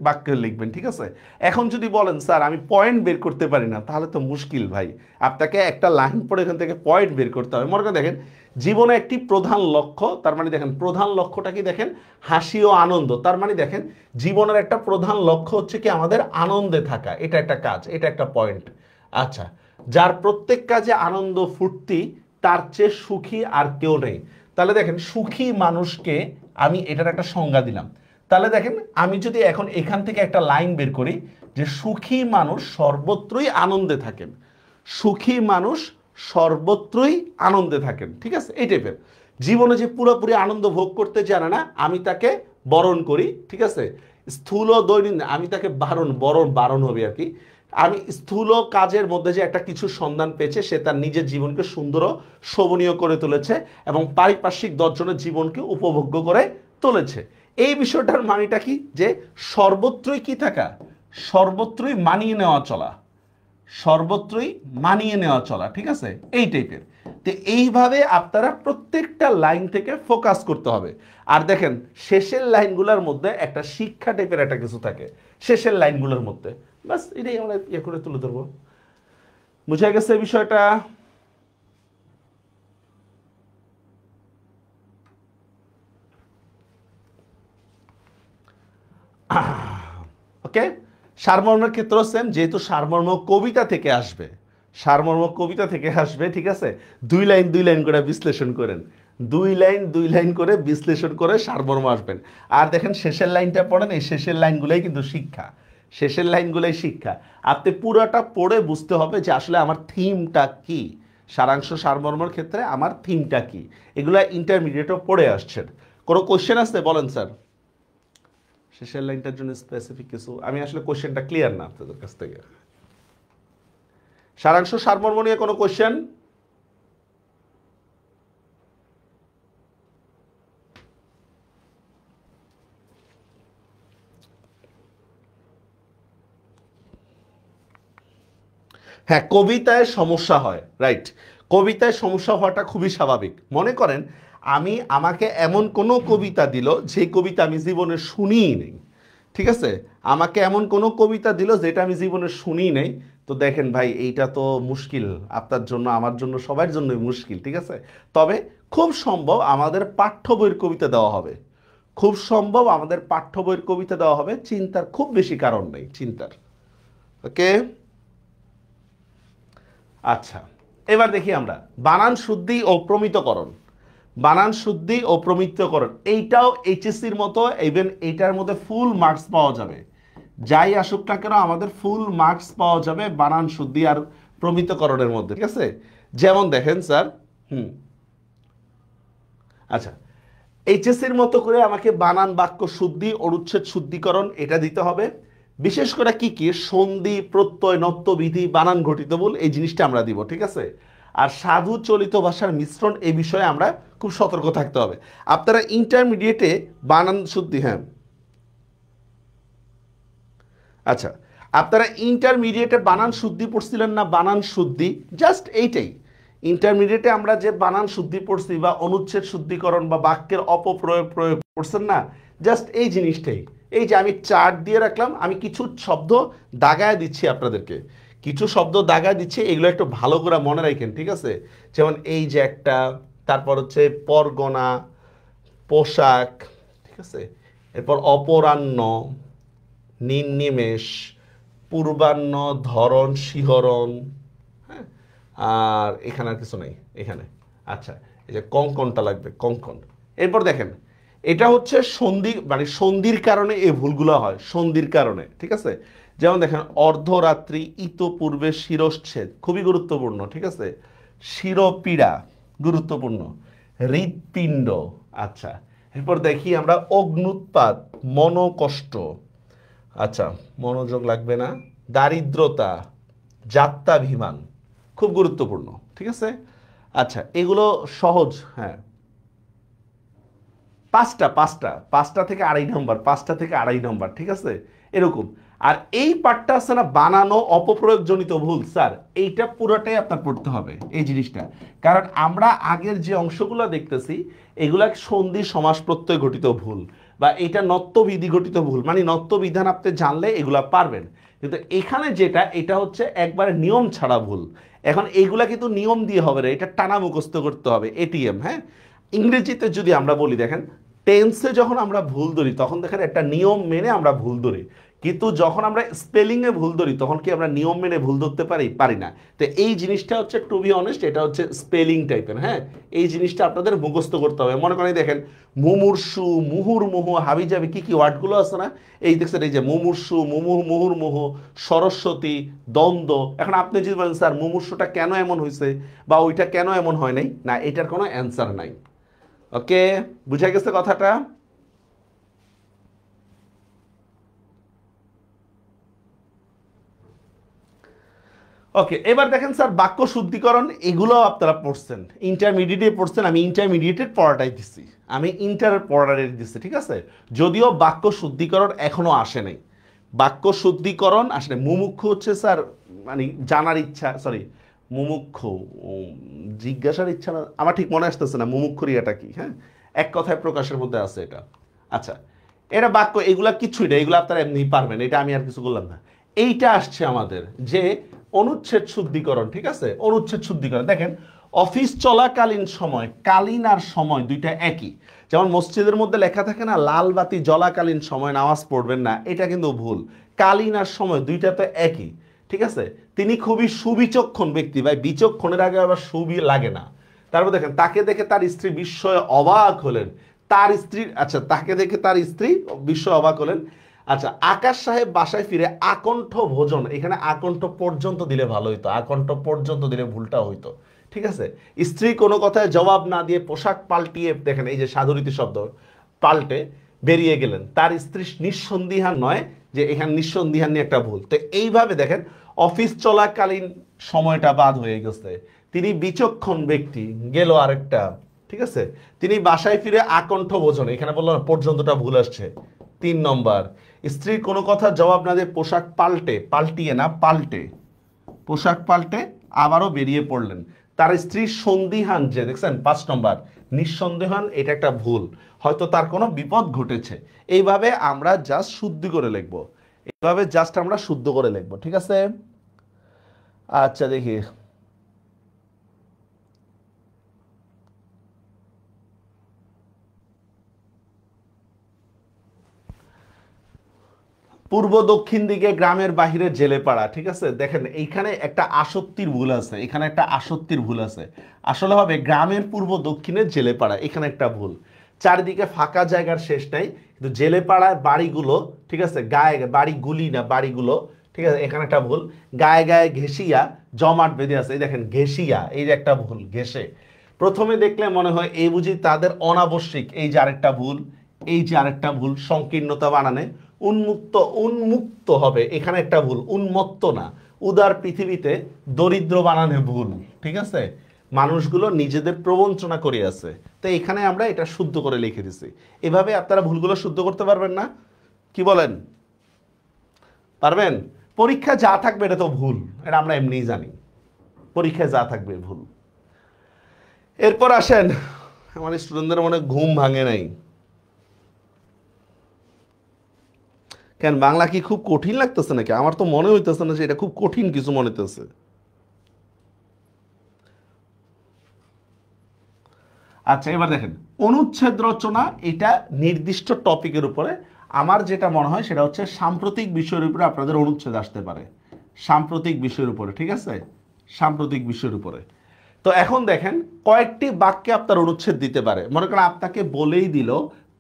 বাক্যে লিখবেন, ঠিক আছে। এখন যদি বলেন স্যার আমি পয়েন্ট বের করতে পারি না, তাহলে তো মুশকিল ভাই। আপনাকে একটা লাইন পড়ে এখান থেকে পয়েন্ট বের করতে হবে। মনে করেন দেখেন জীবনে একটি প্রধান লক্ষ্য, তার মানে দেখেন প্রধান লক্ষ্যটা কি, দেখেন হাসি ও আনন্দ। তার মানে দেখেন জীবনের একটা প্রধান লক্ষ্য হচ্ছে কি আমাদের আনন্দে থাকা, এটা একটা কাজ, এটা একটা পয়েন্ট। আচ্ছা, যার প্রত্যেক কাজে আনন্দ ফুর্তি, তার চেয়ে সুখী আর কেউ নেই। তাহলে দেখেন সুখী মানুষকে আমি এটার একটা সংজ্ঞা দিলাম। তাহলে দেখেন আমি যদি এখন এখান থেকে একটা লাইন বের করি যে সুখী মানুষ সর্বত্রই আনন্দে থাকেন, সুখী মানুষ সর্বত্রই আনন্দে থাকেন, ঠিক আছে, এই টাইপের। জীবনে যে পুরোপুরি আনন্দ ভোগ করতে জানে না, আমি তাকে বরণ করি, ঠিক আছে। স্থূল দৈনন্দিন, আমি তাকে বারণ হবে আর কি। আমি স্থূল কাজের মধ্যে যে একটা কিছু সন্ধান পেয়েছে, সে তার নিজের জীবনকে সুন্দর ও শোভনীয় করে তুলেছে এবং পারিপার্শ্বিক দর্শনের জীবনকে উপভোগ্য করে তুলেছে। এই বিষয়টার মানেটা কি, যে সর্বত্রই কি থাকা, সর্বত্রই মানিয়ে নেওয়া চলা, সর্বত্রই মানিয়ে নেওয়া চলা, ঠিক আছে, এই টাইপের। তো এইভাবে আপনারা প্রত্যেকটা লাইন থেকে ফোকাস করতে হবে। আর দেখেন শেষের লাইনগুলোর মধ্যে একটা শিক্ষা টাইপের একটা কিছু থাকে শেষের লাইনগুলোর মধ্যে, বাস এটাই আমরা ইয়ে করে তুলে ধরবো। বুঝা গেছে বিষয়টা? ওকে, সারমর্মের ক্ষেত্রেও সেম, যেহেতু সারমর্ম কবিতা থেকে আসবে, সারমর্ম কবিতা থেকে আসবে, ঠিক আছে। দুই লাইন করে বিশ্লেষণ করেন, দুই লাইন করে বিশ্লেষণ করে সারমর্ম আসবেন। আর দেখেন শেষের লাইনটা পড়েন, এই শেষের লাইনগুলোই কিন্তু শিক্ষা, শেষের লাইনগুলোই শিক্ষা। আপনি পুরোটা পড়ে বুঝতে হবে যে আসলে আমার থিমটা কি, সারাংশ সারমর্মের ক্ষেত্রে আমার থিমটা কি, এগুলা ইন্টারমিডিয়েটও পড়ে আসছেন। কোনো কোশ্চেন আছে বলেন স্যার? শেষের লাইনটার জন্য স্পেসিফিক কিছু, আমি আসলে কোশ্চেনটা ক্লিয়ার না আপনাদের কাছ থেকে। সারাংশ সারমর্ম নিয়ে কোনো কোশ্চেন? হ্যাঁ, কবিতায় সমস্যা হয়, রাইট। কবিতায় সমস্যা হওয়াটা খুবই স্বাভাবিক। মনে করেন আমাকে এমন কোনো কবিতা দিল যে কবিতা আমি জীবনে শুনিই নেই, ঠিক আছে, আমাকে এমন কোনো কবিতা দিল যেটা আমি জীবনে শুনিই নেই, তো দেখেন ভাই এইটা তো মুশকিল আপনার জন্য, আমার জন্য, সবার জন্যই মুশকিল, ঠিক আছে। তবে খুব সম্ভব আমাদের পাঠ্য বইয়ের কবিতা দেওয়া হবে, খুব সম্ভব আমাদের পাঠ্য বইয়ের কবিতা দেওয়া হবে, চিন্তার খুব বেশি কারণ নেই চিন্তার। ওকে। আচ্ছা, এবার দেখি আমরা বানান শুদ্ধি ও প্রমিতকরণ। বানান শুদ্ধি ও প্রমিতকরণ এইটাও এইচএসসির মতো, ইভেন এইটার মধ্যে ফুল মার্কস পাওয়া যাবে। যাই আসুক না কেন আমাদের ফুল মার্কস পাওয়া যাবে বানান শুদ্ধি আর প্রমিতকরণের মধ্যে, ঠিক আছে? যেমন দেখেন স্যার, আচ্ছা, এইচএসসির মতো করে আমাকে বানান বাক্য শুদ্ধি অনুচ্ছেদ শুদ্ধিকরণ এটা দিতে হবে। বিশেষ করে কি কি সন্ধি প্রত্যয় নত্যবিধি বানান ঘটিত ভুল এই জিনিসটা আমরা দিব, ঠিক আছে? আর সাধু চলিত ভাষার মিশ্রণ এই বিষয়ে আমরা খুব সতর্ক থাকতে হবে। আপনারা ইন্টারমিডিয়েটে বানান শুদ্ধি, হ্যাঁ আচ্ছা, আপনারা ইন্টারমিডিয়েটে বানান শুদ্ধি পড়ছিলেন না? বানান শুদ্ধি জাস্ট এইটাই। ইন্টারমিডিয়েটে আমরা যে বানান শুদ্ধি পড়ছি বা অনুচ্ছেদ শুদ্ধিকরণ বা বাক্যের অপপ্রয়োগ প্রয়োগ পড়ছেন না, জাস্ট এই জিনিসটাই। এই যে আমি চার্ট দিয়ে রাখলাম, আমি কিছু শব্দ দাগায় দিচ্ছি আপনাদেরকে, কিছু শব্দ দাগায় দিচ্ছি, এগুলো একটু ভালো করে মনে রাখেন, ঠিক আছে? যেমন এই যে একটা, তারপর হচ্ছে পরগনা, পোশাক, ঠিক আছে? এরপর অপরাহ্ন, নির্নিমেষ, পূর্বাহ্ন, ধরন, শিহরণ, হ্যাঁ, আর এখানে আর কিছু নেই এখানে। আচ্ছা, এই যে কঙ্কনটা লাগবে, কঙ্কন। এরপর দেখেন, এটা হচ্ছে সন্ধি, মানে সন্ধির কারণে এই ভুলগুলো হয়, সন্ধির কারণে, ঠিক আছে? যেমন দেখেন অর্ধরাত্রি, ইতপূর্বে, শিরশ্ছেদ খুবই গুরুত্বপূর্ণ, ঠিক আছে? শিরপীড়া গুরুত্বপূর্ণ, হৃৎপিণ্ড। আচ্ছা, এরপর দেখি আমরা অগ্নুৎপাত, মনোকষ্ট, আচ্ছা মনোযোগ লাগবে না, দারিদ্রতা, যাত্রাভিমান খুব গুরুত্বপূর্ণ, ঠিক আছে? আচ্ছা, এগুলো সহজ, হ্যাঁ পাঁচটা পাঁচটা পাঁচটা থেকে আড়াই নম্বর, পাঁচটা থেকে আড়াই নম্বর, ঠিক আছে? এরকম। আর এই পার্টটা আছে না, বানানো অপপ্রয়োগজনিত ভুল, স্যার এইটা পুরোটাই আপনার পড়তে হবে এই জিনিসটা। কারণ আমরা আগের যে অংশগুলো দেখতেছি এগুলা সন্ধি সমাস প্রত্যয় ঘটিত ভুল, বা এটা নত্যবিধি ঘটিত ভুল, মানে নত্যবিধান আপনি জানলে এগুলা পারবেন। কিন্তু এখানে যেটা, এটা হচ্ছে একবারে নিয়ম ছাড়া ভুল। এখন এইগুলা কিন্তু নিয়ম দিয়ে হবে না, এটা টানা মুখস্থ করতে হবে, এটিএম, হ্যাঁ? ইংরেজিতে যদি আমরা বলি, দেখেন টেন্সে যখন আমরা ভুল ধরি তখন দেখেন একটা নিয়ম মেনে আমরা ভুল ধরি, কিন্তু যখন আমরা স্পেলিংয়ে ভুল ধরি তখন কি আমরা নিয়ম মেনে ভুল ধরতে পারি? পারি না। তো এই জিনিসটা হচ্ছে টু বি অনেস্ট, এটা হচ্ছে স্পেলিং টাইপের, হ্যাঁ? এই জিনিসটা আপনাদের মুখস্থ করতে হবে। মনে করেন দেখেন মুমূর্ষু, মুহুর্মুহু, হাবিজাবি কি কি ওয়ার্ডগুলো আছে না, এই দেখছেন, এই যে মুমূর্ষু, মুহুর্মুহু, সরস্বতী, দ্বন্দ্ব। এখন আপনি যদি বলেন স্যার মুমূর্ষুটা কেন এমন হয়েছে বা ওইটা কেন এমন হয় নাই, না এটার কোনো অ্যান্সার নাই। ওকে, বুঝা গেছে কথাটা? ওকে, এবার দেখেন স্যার বাক্য শুদ্ধিকরণ এগুলো আপনারা পড়ছেন, ইন্টারমিডিয়েটে পড়ছেন, আমি ইন্টারমিডিয়েটের পড়াটাই দিচ্ছি, আমি ইন্টারের পড়াটাই দিচ্ছি, ঠিক আছে? যদিও বাক্য শুদ্ধিকরণ এখনো আসে নাই, বাক্য শুদ্ধিকরণ আসলে মুমুক্ষু হচ্ছে স্যার, মানে জানার ইচ্ছা, সরি মুমুক্ষু, জিজ্ঞাসার ইচ্ছা না, আমার ঠিক মনে আসতেছে না মুমুক্ষুর ইয়েটা কি, হ্যাঁ এক কথায় প্রকাশের মধ্যে আছে এটা। আচ্ছা, এটা বাক্য, এগুলা কিছুই না, এগুলো আপনারা এমনি পারবেন, এটা আমি আর কিছু বললাম না। এইটা আসছে আমাদের যে অনুচ্ছেদ শুদ্ধিকরণ, ঠিক আছে? অনুচ্ছেদ শুদ্ধিকরণ দেখেন, অফিস চলাকালীন সময়, কালীন আর সময় দুইটা একই। যেমন মসজিদের মধ্যে লেখা থাকে না লাল বাতি জ্বলাকালীন সময় নামাজ পড়বেন না, এটা কিন্তু ভুল। কালীন আর সময় দুইটা তো একই, ঠিক আছে? তিনি খুবই সুবিচক্ষণ ব্যক্তি, ভাই বিচক্ষণের আগে আবার সুবি লাগে না। তারপর দেখেন তাকে দেখে তার স্ত্রী বিস্ময়ে অবাক হলেন, তার স্ত্রী, আচ্ছা তাকে দেখে তার স্ত্রী বিস্ময়ে অবাক হলেন। আচ্ছা, আকাশ সাহেব বাসায় ফিরে আকণ্ঠ ভোজন, এখানে আকণ্ঠ পর্যন্ত দিলে ভালো হইতো, আকণ্ঠ পর্যন্ত দিলে ভুলটা হইতো, ঠিক আছে? স্ত্রী কোনো কথায় জবাব না দিয়ে পোশাক পাল্টিয়ে, দেখেন এই যে সাধুরীতি শব্দ, পাল্টে বেরিয়ে গেলেন। তার স্ত্রী নিঃসন্দিহান নয়, যে এখানে নিঃসন্দিহান নিয়ে একটা ভুল। তো এইভাবে দেখেন অফিস চলাকালীন সময়টা বাদ হয়ে গেছে, তিনি বিচক্ষণ ব্যক্তি গেল আরেকটা, ঠিক আছে? তিনি বাসায় ফিরে আকণ্ঠ ভোজন, এখানে বললাম পর্যন্তটা ভুল আসছে। 3 নম্বর, স্ত্রীর কোনো কথা জবাব না দিয়ে পোশাক পাল্টে, পাল্টিয়ে না পাল্টে, পোশাক পাল্টে আবারও বেরিয়ে পড়লেন। তার স্ত্রী সন্দিহান, যে দেখছেন 5 নম্বর, নিঃসন্দেহান, এটা একটা ভুল, হয়তো তার কোনো বিপদ ঘটেছে। এইভাবে আমরা জাস্ট শুদ্ধ করে লিখবো, এইভাবে জাস্ট আমরা শুদ্ধ করে লিখবো, ঠিক আছে? আচ্ছা দেখি, পূর্ব দক্ষিণ দিকে গ্রামের বাহিরে জেলেপাড়া, ঠিক আছে। দেখেন এইখানে একটা আসক্তির ভুল আছে, এখানে একটা আসক্তির ভুল আছে। আসলে হবে গ্রামের পূর্ব দক্ষিণে জেলেপাড়া, এখানে একটা ভুল। চারিদিকে ফাঁকা জায়গার শেষ নাই, কিন্তু জেলেপাড়ার বাড়িগুলো, ঠিক আছে, গায়ে বাড়িগুলি না বাড়িগুলো, ঠিক আছে, এখানে একটা ভুল। গায়ে গায়ে ঘেঁষিয়া জমাট বেঁধে আছে, এই দেখেন ঘেঁষিয়া, এই যে একটা ভুল, ঘেঁষে। প্রথমে দেখলে মনে হয় এই বুঝি তাদের অনাবশ্যিক, এই যে আরেকটা ভুল, এই যে আরেকটা ভুল, সংকীর্ণতা বানানে উন্মুক্ত, উন্মুক্ত হবে, এখানে একটা ভুল, উন্মত্ত না। উদার পৃথিবীতে দরিদ্র বানানে ভুল, ঠিক আছে। মানুষগুলো নিজেদের প্রবঞ্চনা করে আছে, তো এখানে আমরা এটা শুদ্ধ করে লিখে দিছি। এভাবে আপনারা ভুলগুলো শুদ্ধ করতে পারবেন না? কি বলেন, পারবেন? পরীক্ষা যা থাকবে এটা তো ভুল, এটা আমরা এমনিই জানি, পরীক্ষায় যা থাকবে ভুল। এরপর আসেন, আমার স্টুডেন্টদের মনে ঘুম ভাঙে নাই কেন? বাংলা কি খুব কঠিন লাগতেছে নাকি? আমার তো মনে হইতেছে না যে এটা খুব কঠিন কিছু মনে হইতেছে। আচ্ছা এবার দেখেন, অনুচ্ছেদ রচনা এটা নির্দিষ্ট টপিকের উপরে। আমার যেটা মনে হয় সেটা হচ্ছে সাম্প্রতিক বিষয়ের উপরে আপনাদের অনুচ্ছেদ আসতে পারে, সাম্প্রতিক বিষয়ের উপরে, ঠিক আছে, সাম্প্রতিক বিষয়ের উপরে। তো এখন দেখেন কয়েকটি বাক্যে আপনার অনুচ্ছেদ দিতে পারে। মনে করেন আপনাকে বলেই দিল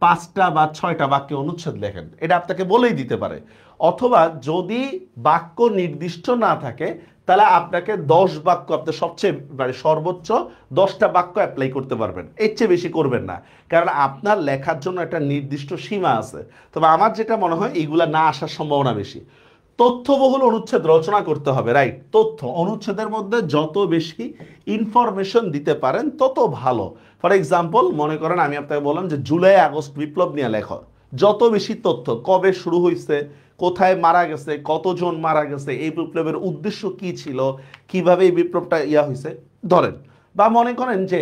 5টা বা 6টা বাক্যে অনুচ্ছেদ লেখেন, এটা আপনাকে বলেই দিতে পারে। অথবা যদি বাক্য নির্দিষ্ট না থাকে তাহলে আপনাকে 10 বাক্য, আপনি সবচেয়ে মানে সর্বোচ্চ 10টা বাক্য অ্যাপ্লাই করতে পারবেন, এর চেয়ে বেশি করবেন না, কারণ আপনার লেখার জন্য একটা নির্দিষ্ট সীমা আছে। তবে আমার যেটা মনে হয় এইগুলা না আসার সম্ভাবনা বেশি। তথ্যবহুল অনুচ্ছেদ রচনা করতে হবে, রাইট। তথ্য অনুচ্ছেদের মধ্যে যত বেশি ইনফরমেশন দিতে পারেন তত ভালো। ফর এক্সাম্পল মনে করেন আমি আপনাকে বললাম যে জুলাই আগস্ট বিপ্লব নিয়ে লেখো, যত বেশি তথ্য, কবে শুরু হয়েছে, কোথায় মারা গেছে, কতজন মারা গেছে, এই বিপ্লবের উদ্দেশ্য কি ছিল, কিভাবে এই বিপ্লবটা হয়েছে ধরেন। বা মনে করেন যে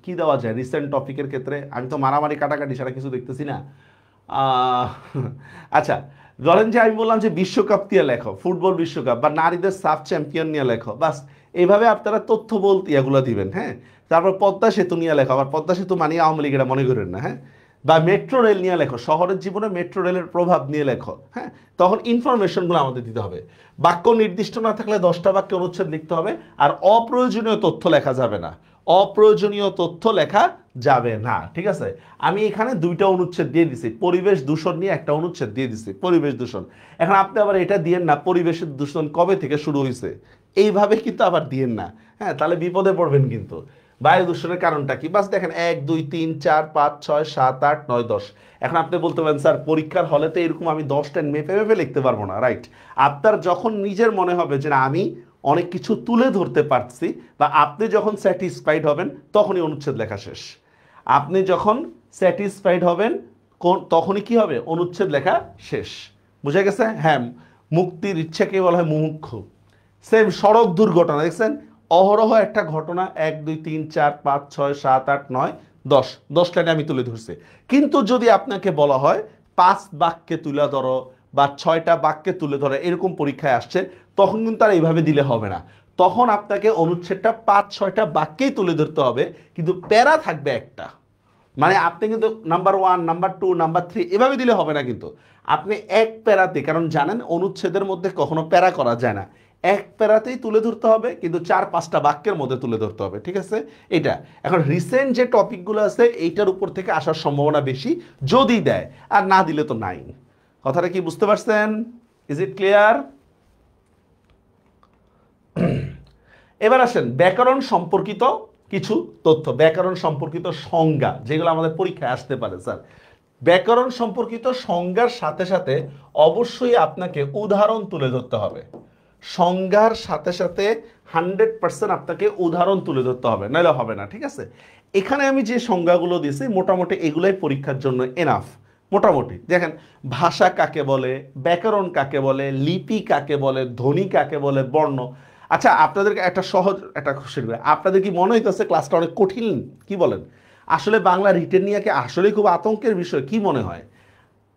কি দেওয়া যায় রিসেন্ট টপিকের ক্ষেত্রে, আমি তো মারামারি কাটাকাটি ছাড়া কিছু দেখতেছি না। আচ্ছা ধরেন যে আমি বললাম যে বিশ্বকাপ দিয়ে লেখো, ফুটবল বিশ্বকাপ, বা নারীদের সাফ চ্যাম্পিয়ন নিয়ে লেখো, বাস এইভাবে আপনারা তথ্য বলতে এগুলো দিবেন, হ্যাঁ। তারপর পদ্মা সেতু নিয়ে লেখো, আবার পদ্মা সেতু মানে আওয়ামী লীগ এটা মনে করেন না, হ্যাঁ। বা মেট্রো রেল নিয়ে লেখো, শহরের জীবনে মেট্রো রেলের প্রভাব নিয়ে লেখো, হ্যাঁ। তখন ইনফরমেশনগুলো আমাদের দিতে হবে। বাক্য নির্দিষ্ট না থাকলে 10টা বাক্যে অনুচ্ছেদ লিখতে হবে। আর অপ্রয়োজনীয় তথ্য লেখা যাবে না, অপ্রয়োজনীয় তথ্য লেখা যাবে না, ঠিক আছে। আমি এখানে 2টা অনুচ্ছেদ দিয়ে দিছি, পরিবেশ দূষণ নিয়ে একটা অনুচ্ছেদ দিয়ে দিছি, পরিবেশ দূষণ। এখন আপনি আবার এটা দিয়েন না পরিবেশের দূষণ কবে থেকে শুরু হয়েছে, এইভাবে কিন্তু আবার দিয়েন না, হ্যাঁ, তাহলে বিপদে পড়বেন কিন্তু। বায়ু দূষণের কারণটা কি, বাস দেখেন 1 2 3 4 5 6 7 8 9 10। এখন আপনি বলতে পারেন স্যার পরীক্ষার হলে তো এরকম আমি 10টা মেপে মেপে লিখতে পারবো না, রাইট। আপনার যখন নিজের মনে হবে যে না আমি অনেক কিছু তুলে ধরতে পারছি, বা আপনি যখন স্যাটিসফাইড হবেন তখনই অনুচ্ছেদ লেখা শেষ। আপনি যখন স্যাটিসফাইড হবেন তখনই কি হবে, অনুচ্ছেদ লেখা শেষ। বুঝা গেছে? হ্যাঁ, মুক্তির ইচ্ছাকে বলা হয় মুমুক্ষু। সেম সড়ক দুর্ঘটনা দেখছেন, অহরহ একটা ঘটনা, 1 2 3 4 5 6 7 8 9 10, 10 লাইনে আমি তুলে ধরছি। কিন্তু যদি আপনাকে বলা হয় 5 বাক্যে তুলে ধরো বা 6টা বাক্যে তুলে ধরো, এরকম পরীক্ষায় আসছে, তখন কিন্তু আর এইভাবে দিলে হবে না। তখন আপনাকে অনুচ্ছেদটা 5 6টা বাক্যেই তুলে ধরতে হবে, কিন্তু প্যারা থাকবে একটা। মানে আপনি কিন্তু নাম্বার 1 নাম্বার 2 নাম্বার 3 এভাবে দিলে হবে না, কিন্তু আপনি এক প্যারাতে, কারণ জানেন অনুচ্ছেদের মধ্যে কখনো প্যারা করা যায় না, এক প্যারাতেই তুলে ধরতে হবে, কিন্তু 4 5টা বাক্যের মধ্যে তুলে ধরতে হবে, ঠিক আছে। এটা এখন রিসেন্ট যে টপিকগুলো আছে এইটার উপর থেকে আসার সম্ভাবনা বেশি, যদি দেয়, আর না দিলে তো নাই। কথাটা কি বুঝতে পারছেন? Is it clear? এবার আসেন ব্যাকরণ সম্পর্কিত কিছু তথ্য, ব্যাকরণ সম্পর্কিত সংজ্ঞা যেগুলো আমাদের পরীক্ষায় আসতে পারে। স্যার ব্যাকরণ সম্পর্কিত সংজ্ঞার সাথে সাথে অবশ্যই আপনাকে উদাহরণ তুলে ধরতে হবে। সংজ্ঞার সাথে সাথে 100% আপনাকে উদাহরণ তুলে ধরতে হবে, নাহলে হবে না, ঠিক আছে। এখানে আমি যে সংজ্ঞাগুলো দিয়েছি মোটামুটি এগুলোই পরীক্ষার জন্য এনাফ। মোটামুটি দেখেন ভাষা কাকে বলে, ব্যাকরণ কাকে বলে, লিপি কাকে বলে, ধ্বনি কাকে বলে, বর্ণ। আচ্ছা আপনাদেরকে একটা সহজ একটা কোশ্চেন, আপনাদের কি মনে হইতেছে ক্লাসটা অনেক কঠিন? কি বলেন? আসলে বাংলা রিটেন নিয়ে কি আসলেই খুব আতঙ্কের বিষয়, কি মনে হয়?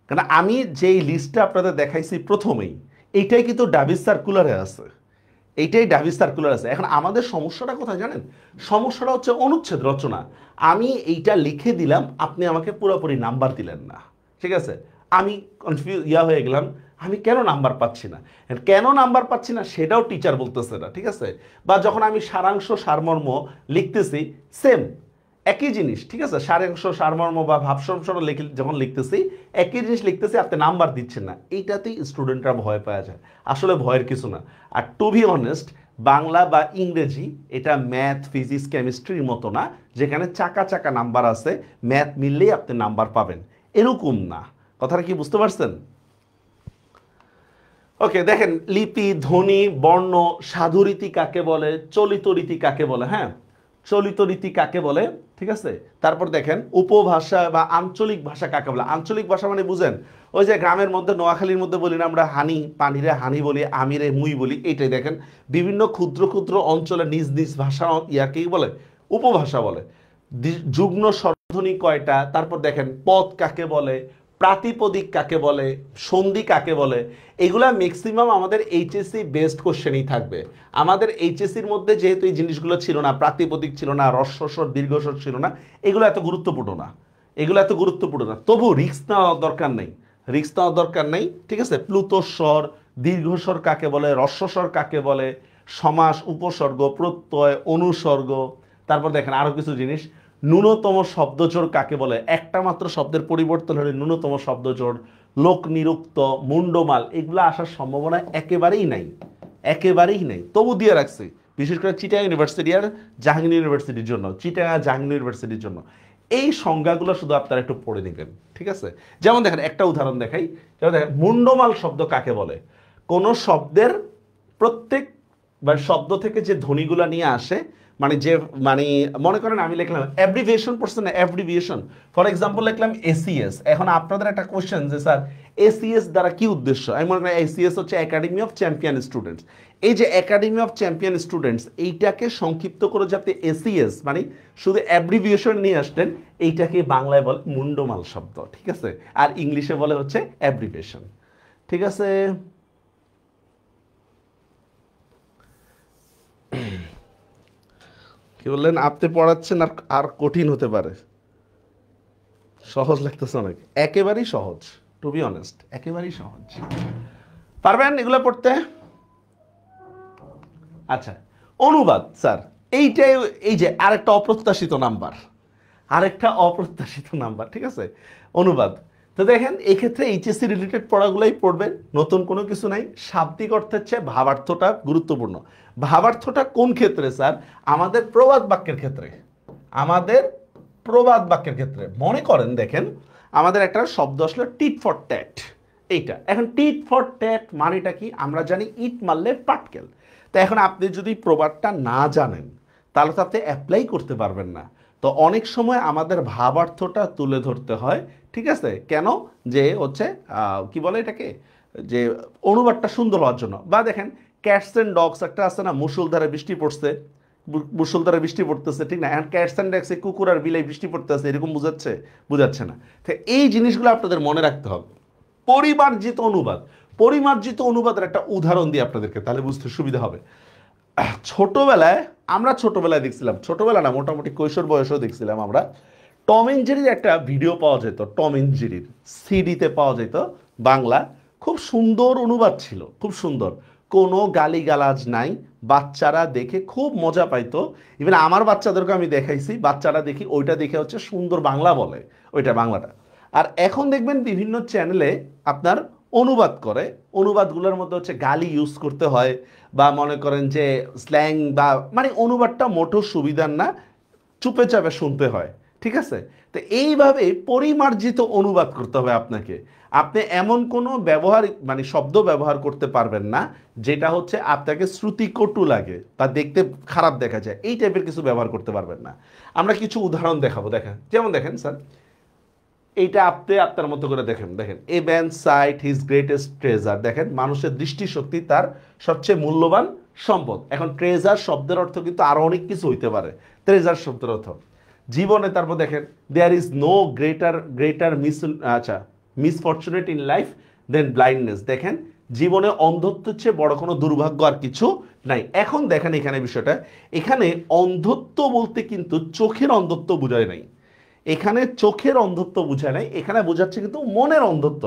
কারণ আমি যেই লিস্টটা আপনাদের দেখাইছি প্রথমেই, এইটাই কিন্তু ডাভিস সার্কুলারে আছে, এইটাই ডাভিস সার্কুলার আছে। এখন আমাদের সমস্যাটা কোথায় জানেন? সমস্যাটা হচ্ছে অনুচ্ছেদ রচনা। আমি এইটা লিখে দিলাম, আপনি আমাকে পুরোপুরি নাম্বার দিলেন না, ঠিক আছে। আমি কনফিউজ হয়ে গেলাম, আমি কেন নাম্বার পাচ্ছি না, কেন নাম্বার পাচ্ছি না সেটাও টিচার বলতেছে না, ঠিক আছে। বা যখন আমি সারাংশ সারমর্ম লিখতেছি, সেম একই জিনিস, ঠিক আছে, সারাংশ সারমর্ম বা ভাবসংস্করণ যখন লিখতেছি একই জিনিস লিখতেছি, আপনি নাম্বার দিচ্ছেন না, এইটাতেই স্টুডেন্টরা ভয় পাওয়া যায়। আসলে ভয়ের কিছু না। আর টু বি অনেস্ট, বাংলা বা ইংরেজি এটা ম্যাথ ফিজিক্স কেমিস্ট্রির মতো না যেখানে চাকা চাকা নাম্বার আছে, ম্যাথ মিললেই আপনি নাম্বার পাবেন, এরকম না। কথাটা কি বুঝতে পারছেন? ওকে, দেখেন লিপি, ধ্বনি, বর্ণ, সাধুরীতি কাকে বলে, চলিত রীতি কাকে বলে, হ্যাঁ চলিত রীতি কাকে বলে, ঠিক আছে। তারপর দেখেন উপভাষা বা আঞ্চলিক ভাষা কাকে বলে। আঞ্চলিক ভাষা মানে বুঝেন, ওই যে গ্রামের মধ্যে নোয়াখালীর মধ্যে বলি না আমরা হানি, পানিরে হানি বলি, আমিরে মুই বলি, এইটাই দেখেন বিভিন্ন ক্ষুদ্র ক্ষুদ্র অঞ্চলে নিজ নিজ ভাষা ইয়াকেই বলে উপভাষা বলে। যুগ্ম স্বরধ্বনি কয়টা, তারপর দেখেন পদ কাকে বলে, প্রাতিপদিক কাকে বলে, সন্ধি কাকে বলে, এগুলা ম্যাক্সিমাম আমাদের এইচএসসি বেসড কোশ্চেনই থাকবে। আমাদের এইচএসসির মধ্যে যেহেতু এই জিনিসগুলো ছিল না, প্রাতিপদিক ছিল না, হ্রস্বস্বর দীর্ঘস্বর ছিল না, এগুলো এত গুরুত্বপূর্ণ না, এগুলো এত গুরুত্বপূর্ণ না। তবু রিস্ক নেওয়ার দরকার নেই, রিস্ক নেওয়ার দরকার নেই, ঠিক আছে। প্লুতস্বর, দীর্ঘস্বর কাকে বলে, হ্রস্বস্বর কাকে বলে, সমাস, উপসর্গ, প্রত্যয়, অনুসর্গ, তারপর দেখেন আরো কিছু জিনিস, ন্যূনতম শব্দজোড় কাকে বলে, একটা মাত্র শব্দের পরিবর্তন হলে ন্যূনতম শব্দজোড়, লোক নিরুক্ত, মুন্ডমাল, এগুলো আসার সম্ভাবনা একেবারেই নাই, একেবারেই নাই, তবু দিয়ে রাখছি বিশেষ করে চিটাগাং ইউনিভার্সিটি আর জাহাঙ্গীর ইউনিভার্সিটির জন্য, চিটাগাং জাহাঙ্গীর ইউনিভার্সিটির জন্য এই সংজ্ঞাগুলো শুধু আপনারা একটু পড়ে নেবেন, ঠিক আছে। যেমন দেখেন একটা উদাহরণ দেখাই, যেমন দেখেন মুন্ডমাল শব্দ কাকে বলে, কোন শব্দের প্রত্যেক বা শব্দ থেকে যে ধ্বনিগুলো নিয়ে আসে, মানে যে মানে মনে করেন আমি লিখলাম অ্যাব্রিভিয়েশন পড়ছেন না, অ্যাব্রিভিয়েশন ফর এক্সাম্পল লিখলাম এসিএস। এখন আপনাদের একটা কোশ্চেন যে স্যার এসিএস দ্বারা কি উদ্দেশ্য, আমি মনে করি এসিএস হচ্ছে একাডেমি অফ চ্যাম্পিয়ন স্টুডেন্টস। এই যে একাডেমি অফ চ্যাম্পিয়ন স্টুডেন্টস, এইটাকে সংক্ষিপ্ত করে যাতে এসিএস মানে শুধু অ্যাব্রিভিয়েশন নিয়ে আসতেন, এইটাকে বাংলায় বলে মুন্ডমাল শব্দ, ঠিক আছে। আর ইংলিশে বলে হচ্ছে অ্যাব্রিভিয়েশন, ঠিক আছে। কি বললেন, আপনি পড়াচ্ছেন আর আর কঠিন হতে পারে, সহজ লাগতেছে অনেক, একেবারেই সহজ, টু বি অনেস্ট একেবারেই সহজ, পারবেন এগুলো পড়তে। আচ্ছা, অনুবাদ স্যার এইটাই, এই যে আরেকটা অপ্রত্যাশিত নাম্বার, আরেকটা অপ্রত্যাশিত নাম্বার, ঠিক আছে, অনুবাদ। তো দেখেন এই ক্ষেত্রে এইচএসসি রিলেটেড পড়াগুলোই পড়বেন, নতুন কোনো কিছু নাই। শাব্দিক অর্থের চেয়ে ভাবার্থটা গুরুত্বপূর্ণ। ভাবার্থটা কোন ক্ষেত্রে স্যার, আমাদের প্রবাদ বাক্যের ক্ষেত্রে, আমাদের প্রবাদ বাক্যের ক্ষেত্রে। মনে করেন দেখেন আমাদের একটা শব্দ আসলে টিট ফর ট্যাট, এইটা এখন টিট ফর ট্যাট মানেটা কি আমরা জানি, ইট মারলে পাটকেল। তো এখন আপনি যদি প্রবাদটা না জানেন তাহলে তো আপনি অ্যাপ্লাই করতে পারবেন না। তো অনেক সময় আমাদের ভাবার্থটা তুলে ধরতে হয়, ঠিক আছে, কেন, যে হচ্ছে কি বলে এটাকে, যে অনুবাদটা সুন্দর হওয়ার জন্য। বা দেখেন ক্যাটস অ্যান্ড ডগস একটা আছে না, মুষলধারে বৃষ্টি পড়ছে, মুষলধারে বৃষ্টি পড়তেছে, ঠিক না, এখন ক্যাটস অ্যান্ড ডগসে কুকুর আর বিলাই বৃষ্টি পড়তেছে, এরকম বুঝাচ্ছে, বুঝাচ্ছে না। তো এই জিনিসগুলো আপনাদের মনে রাখতে হবে। পরিমার্জিত অনুবাদ, পরিমার্জিত অনুবাদের একটা উদাহরণ দিই আপনাদেরকে, তাহলে বুঝতে সুবিধা হবে। ছোটবেলায় আমরা ছোটবেলায় দেখছিলাম, ছোটবেলা না মোটামুটি কৈশোর বয়সেও দেখছিলাম আমরা, টম এন্ড জেরির একটা ভিডিও পাওয়া যেত, টম এন্ড জেরির সিডিতে পাওয়া যেত বাংলা, খুব সুন্দর অনুবাদ ছিল, খুব সুন্দর, কোনো গালিগালাজ নাই, বাচ্চারা দেখে খুব মজা পাইতো। ইভেন আমার বাচ্চাদেরকে আমি দেখাইছি, বাচ্চারা দেখি ওইটা দেখে হচ্ছে সুন্দর বাংলা বলে ওইটা বাংলাটা। আর এখন দেখবেন বিভিন্ন চ্যানেলে আপনার অনুবাদ করে, অনুবাদগুলোর মধ্যে হচ্ছে গালি ইউজ করতে হয়, বা মনে করেন যে স্ল্যাং, বা মানে অনুবাদটা মোটেও সুবিধার না, চুপে চাপে শুনতে হয়, ঠিক আছে। তো এইভাবে পরিমার্জিত অনুবাদ করতে হবে আপনাকে। আপনি এমন কোনো ব্যবহার মানে শব্দ ব্যবহার করতে পারবেন না যেটা হচ্ছে আপনাকে শ্রুতিকটু লাগে বা দেখতে খারাপ দেখা যায়, এই টাইপের কিছু ব্যবহার করতে পারবেন না। আমরা কিছু উদাহরণ দেখাবো, দেখেন যেমন দেখেন স্যার এইটা আপনি আপনার মতো করে দেখেন, দেখেন a man sight his greatest treasure, দেখেন মানুষের দৃষ্টিশক্তি তার সবচেয়ে মূল্যবান সম্পদ। এখন ট্রেজার শব্দের অর্থ কিন্তু আরো অনেক কিছু হইতে পারে, ট্রেজার শব্দের অর্থ জীবনে। তারপর দেখেন there is no greater misfortunate in life than blindness, দেখেন জীবনে অন্ধত্বের চেয়ে বড় কোনো দুর্ভাগ্য আর কিছু নাই। এখন দেখেন এখানে বিষয়টা, এখানে অন্ধত্ব বলতে কিন্তু চোখের অন্ধত্ব বোঝায় নাই, এখানে চোখের অন্ধত্ব বোঝায় নাই, এখানে বোঝাচ্ছে কিন্তু মনের অন্ধত্ব।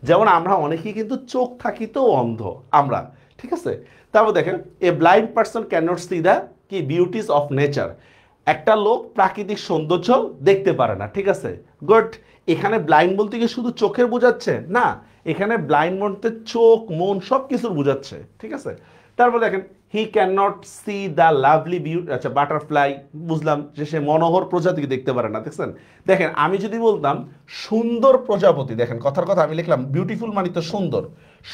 যেমন আমরা অনেকেই কিন্তু চোখ থাকিতেও অন্ধ আমরা, ঠিক আছে। তারপর দেখেন a blind person can not C the কি বিউটিস অফ নেচার, একটা লোক প্রাকৃতিক সৌন্দর্য দেখতে পারে না, ঠিক আছে, গুড। এখানে ব্লাইন্ড বলতে কি শুধু চোখের বোঝাচ্ছে না, এখানে ব্লাইন্ড বলতে চোখ মন সব কিছুর বোঝাচ্ছে, ঠিক আছে। তারপর দেখেন he can not C the lovely beauty, আচ্ছা বাটারফ্লাই, বুঝলাম যে সে মনোহর প্রজাতিকে দেখতে পারে না, দেখছেন। দেখেন আমি যদি বলতাম সুন্দর প্রজাপতি, দেখেন কথার কথা আমি লিখলাম বিউটিফুল মানে তো সুন্দর,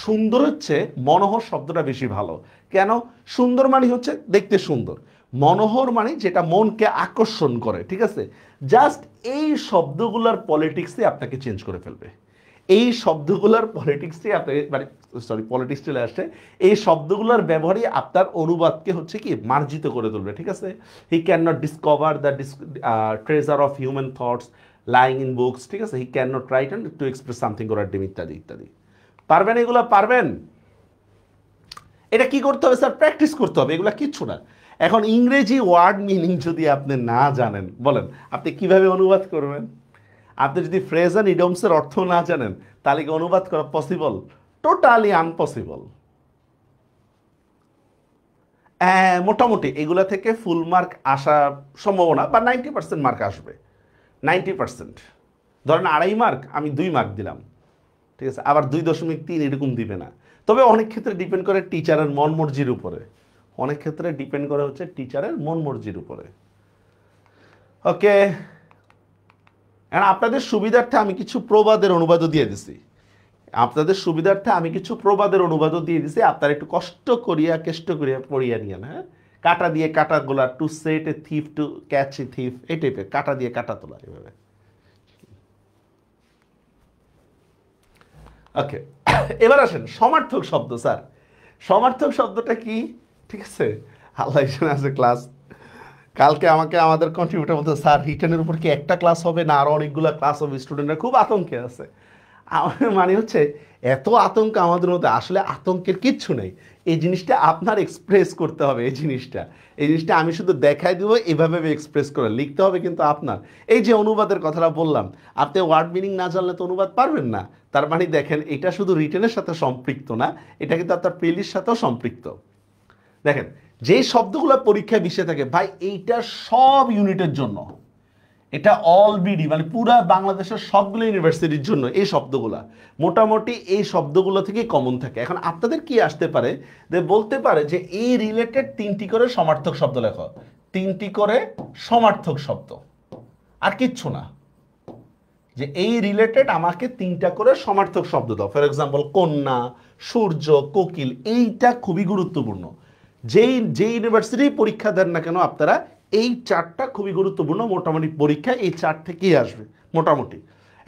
সুন্দর হচ্ছে মনোহর শব্দটা বেশি ভালো। কেন? সুন্দর মানে হচ্ছে দেখতে সুন্দর, মনোহর মানে যেটা মনকে আকর্ষণ করে, ঠিক আছে। জাস্ট এই শব্দগুলোর পলিটিক্সে আপনাকে চেঞ্জ করে ফেলবে, এই শব্দগুলোর পলিটিক্সে আপনাকে মানে সরি পলিটিক্স চলে আসছে, এই শব্দগুলোর ব্যবহারই আপনার অনুবাদকে হচ্ছে কি মার্জিত করে তুলবে, ঠিক আছে। He can not discover the treasure of human thoughts lying in books, ঠিক আছে। He can not right and to express something করার ডিম ইত্যাদি ইত্যাদি। পারবেন এগুলো? পারবেন? এটা কি করতে হবে স্যার? প্র্যাকটিস করতে হবে, এগুলো কিচ্ছু না। এখন ইংরেজি ওয়ার্ড মিনিং যদি আপনি না জানেন, বলেন আপনি কিভাবে অনুবাদ করবেন? আপনি যদি ফ্রেজ অ্যান্ড ইডমসের অর্থ না জানেন তাহলে কি অনুবাদ করা পসিবল? Totally impossible. মোটামুটি এগুলা থেকে ফুল মার্ক আসা সম্ভাবনা বা 90% মার্ক আসবে, 90%। ধরেন 2.5 মার্ক আমি 2 মার্ক দিলাম, ঠিক আছে, আবার 2.3 এরকম দিবে না। তবে অনেক ক্ষেত্রে ডিপেন্ড করে টিচারের মন মর্জির উপরে, অনেক ক্ষেত্রে ডিপেন্ড করে হচ্ছে টিচারের মন মর্জির উপরে। ওকে, এখন আপনাদের সুবিধার্থে আমি কিছু প্রবাদের অনুবাদও দিয়ে দিছি, আপনাদের সুবিধার্থে আমি কিছু প্রবাদের অনুবাদও দিয়ে দিছি, আপনারা একটু কষ্ট করিয়া কেষ্ট করিয়া পড়িয়া নিয়েন। হ্যাঁ, কাটা দিয়ে কাটা গোলা, to set a thief to catch a thief, এই টাইপের কাটা দিয়ে কাটা তোলা এভাবে। ওকে, এবার আসেন সমার্থক শব্দ। স্যার সমার্থক শব্দটা কি? ঠিক আছে, আল্লাহ এখানে আছে ক্লাস, কালকে আমাকে আমাদের কন্ট্রিবিউটার বলতে, স্যার রিটেনের উপর কি একটা ক্লাস হবে না আরো অনেকগুলো ক্লাস হবে? স্টুডেন্টরা খুব আতঙ্কে আছে। আমার মানে হচ্ছে এত আতঙ্ক আমাদের মধ্যে, আসলে আতঙ্কের কিচ্ছু নেই, এই জিনিসটা আপনার এক্সপ্রেস করতে হবে, এই জিনিসটা আমি শুধু দেখাই দেবো, এভাবে এক্সপ্রেস করে লিখতে হবে কিন্তু আপনার। এই যে অনুবাদের কথাটা বললাম, আপনি ওয়ার্ড মিনিং না জানলে তো অনুবাদ পারবেন না। তার মানে দেখেন এটা শুধু রিটেনের সাথে সম্পৃক্ত না, এটা কিন্তু আপনার প্রিলির সাথেও সম্পৃক্ত। দেখেন যে শব্দগুলো পরীক্ষায় বিষয় থাকে ভাই, এইটা সব ইউনিটের জন্য, এটা অল বিডি মানে পুরা বাংলাদেশের সবগুলো ইউনিভার্সিটির জন্য এই শব্দগুলা মোটামুটি এই শব্দগুলো থেকে কমন থাকে। এখন আপনাদের কি আসতে পারে যে বলতে পারে যে এই রিলেটেড 3টি করে সমার্থক শব্দ লেখো, 3টি করে সমার্থক শব্দ, আর কিচ্ছু না, যে এই রিলেটেড আমাকে 3টা করে সমার্থক শব্দ দাও। ফর এক্সাম্পল কন্যা, সূর্য, কোকিল, এইটা খুবই গুরুত্বপূর্ণ। যেই ইউনিভার্সিটি পরীক্ষা দেন না কেন আপনারা, এই 4টা খুবই গুরুত্বপূর্ণ, মোটামুটি পরীক্ষা এই 4 থেকেই আসবে মোটামুটি।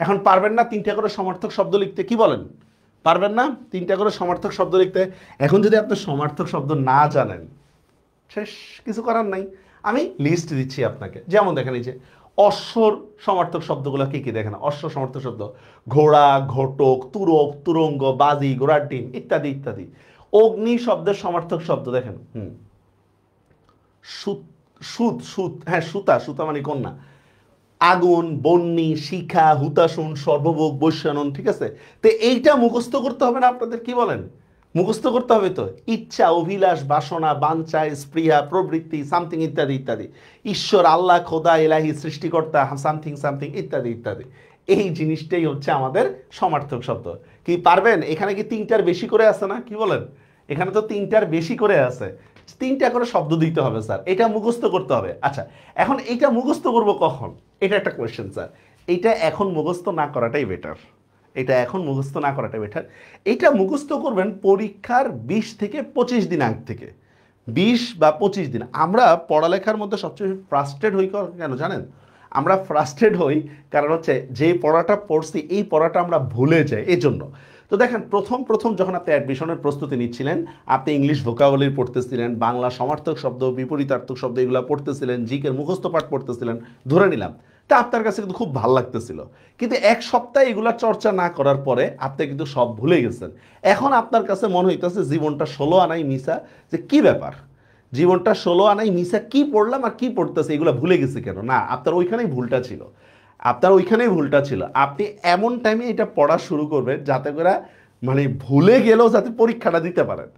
এখন পারবেন না 3টা করে সমার্থক শব্দ লিখতে? কি বলেন, পারবেন না 3টা করে সমার্থক শব্দ লিখতে? এখন যদি আপনি সমার্থক শব্দ না জানেন, শেষ, কিছু করার নাই। আমি লিস্ট দিচ্ছি আপনাকে, যেমন দেখেন এই যে অশ্বর সমার্থক শব্দগুলো কি কি দেখেন। অশ্ব সমার্থক শব্দ ঘোড়া, ঘটক, তুরক, তুরঙ্গ, বাজি, ঘোড়ার ডিম ইত্যাদি ইত্যাদি। অগ্নি শব্দের সমার্থক শব্দ দেখেন, সুত, হ্যাঁ সুতা, সুতা মানে কন্যা, আগুন, বন্যী, শিখা, হুতাশন, সর্বভোগ, বৈশ্যানন, ঠিক আছে। তো এইটা মুখস্থ করতে হবে না আপনাদের? কি বলেন, মুখস্থ করতে হবে তো? ইচ্ছা, অভিলাষ, বাসনা, বাঞ্ছা, স্পৃহা, প্রবৃত্তি, সামথিং ইত্যাদি ইত্যাদি। ঈশ্বর, আল্লাহ, খোদা, এলাহি, সৃষ্টিকর্তা, সামথিং সামথিং ইত্যাদি ইত্যাদি। এই জিনিসটাই হচ্ছে আমাদের সমার্থক শব্দ। কি পারবেন? এখানে কি 3টার বেশি করে আছে না? কি বলেন, এখানে তো 3টার বেশি করে আছে, 3টা করে শব্দ দিতে হবে স্যার, এটা মুখস্থ করতে হবে। আচ্ছা, এখন এইটা মুখস্থ করব কখন? এটা একটা কোয়েশ্চেন স্যার। এইটা এখন মুখস্থ না করাটাই বেটার, এটা এখন মুখস্থ না করাটাই বেটার। এটা মুখস্থ করবেন পরীক্ষার 20 থেকে 25 দিন আগ থেকে, 20 বা 25 দিন। আমরা পড়ালেখার মধ্যে সবচেয়ে ফ্রাস্ট্রেট হই কেন জানেন? আমরা ফ্রাস্ট্রেট হই কারণ হচ্ছে যে পড়াটা পড়ছি এই পড়াটা আমরা ভুলে যাই, এই জন্য। তো দেখেন প্রথম যখন আপনি অ্যাডমিশনের প্রস্তুতি নিচ্ছিলেন, আপনি ইংলিশ ভোকাবুলারি পড়তেছিলেন, বাংলা সমার্থক শব্দ, বিপরীতার্থক শব্দ এগুলো পড়তেছিলেন, জিকের মুখস্থ পাঠ পড়তেছিলেন, ধরে নিলাম। তা আপনার কাছে কিন্তু খুব ভালো লাগতেছিল, কিন্তু 1 সপ্তাহ এগুলা চর্চা না করার পরে আপনি কিন্তু সব ভুলে গেছেন। এখন আপনার কাছে মনে হইতেছে জীবনটা 16 আনাই মিশা, যে কি ব্যাপার, জীবনটা 16 আনাই মিশা, কি পড়লাম আর কি পড়তেছে, এগুলো ভুলে গেছে কেন? না, আপনার ওইখানেই ভুলটা ছিল। আপনার ওইখানেই ভুলটা ছিল। আপনি এমন টাইমে এটা পড়া শুরু করবেন যাতে করে মানে ভুলে গেলেও যাতে পরীক্ষাটা দিতে পারেন,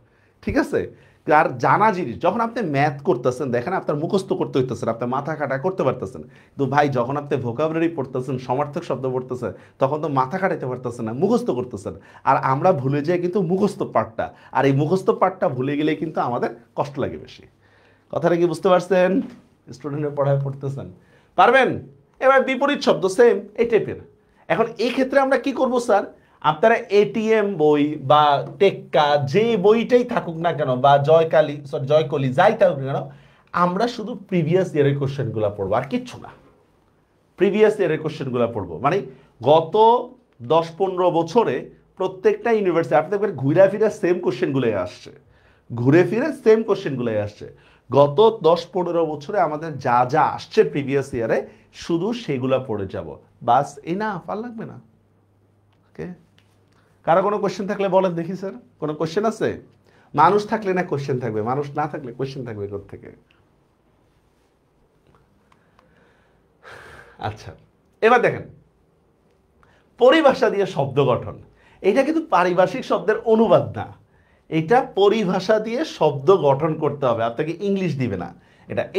ঠিক আছে? আর জানা জিনিস যখন আপনি ম্যাথ করতেছেন দেখেন আপনার মুখস্থ করতে হইতেছেন, আপনার মাথা খাটা করতে পারতেছেন, কিন্তু ভাই যখন আপনি ভোকাবুলারি পড়তেছেন, সমার্থক শব্দ পড়তেছেন, তখন তো মাথা খাটাইতে পারতেছেন না, মুখস্থ করতেছেন। আর আমরা ভুলে যাই কিন্তু মুখস্থ পাঠটা, আর এই মুখস্থ পাঠটা ভুলে গেলে কিন্তু আমাদের কষ্ট লাগে বেশি। কথাটা কি বুঝতে পারছেন? স্টুডেন্টের পড়ায় পড়তেছেন, পারবেন? এবার বিপরীত শব্দ সেম এই টাইপের। এখন এই ক্ষেত্রে আমরা কি করব স্যার, আপনারা এটিএম বই বা টেক্কা যে বইটাই থাকুক না কেন, বা জয়কলি যাই থাকুক না কেন, আমরা শুধু প্রিভিয়াস ইয়ারের কোশ্চেনগুলো পড়বো, আর কিচ্ছু না। প্রিভিয়াস ইয়ারের কোশ্চেনগুলো পড়বো, মানে গত 10-15 বছরে প্রত্যেকটা ইউনিভার্সিটি আপনি দেখবেন ঘুরে ফিরে সেম কোশ্চেনগুলোই আসছে, ঘুরে ফিরে সেম কোশ্চেনগুলোই আসছে। গত 10-15 বছরে আমাদের যা যা আসছে প্রিভিয়াস ইয়ারে, শুধু সেগুলা পড়ে যাব, বাস। এই না আর লাগবে না। ওকে, কারো কোনো কোশ্চেন থাকলে বলেন দেখি স্যার, কোনো কোশ্চেন আছে? মানুষ থাকলে না কোশ্চেন থাকবে, মানুষ না থাকলে কোশ্চেন থাকবে কোত্থেকে? আচ্ছা, এবার দেখেন পরিভাষা দিয়ে শব্দ গঠন। এটা কিন্তু পারিভাষিক শব্দের অনুবাদ না, এটা পরিভাষা দিয়ে শব্দ গঠন করতে হবে, আপনাকে ইংলিশ দিবে না।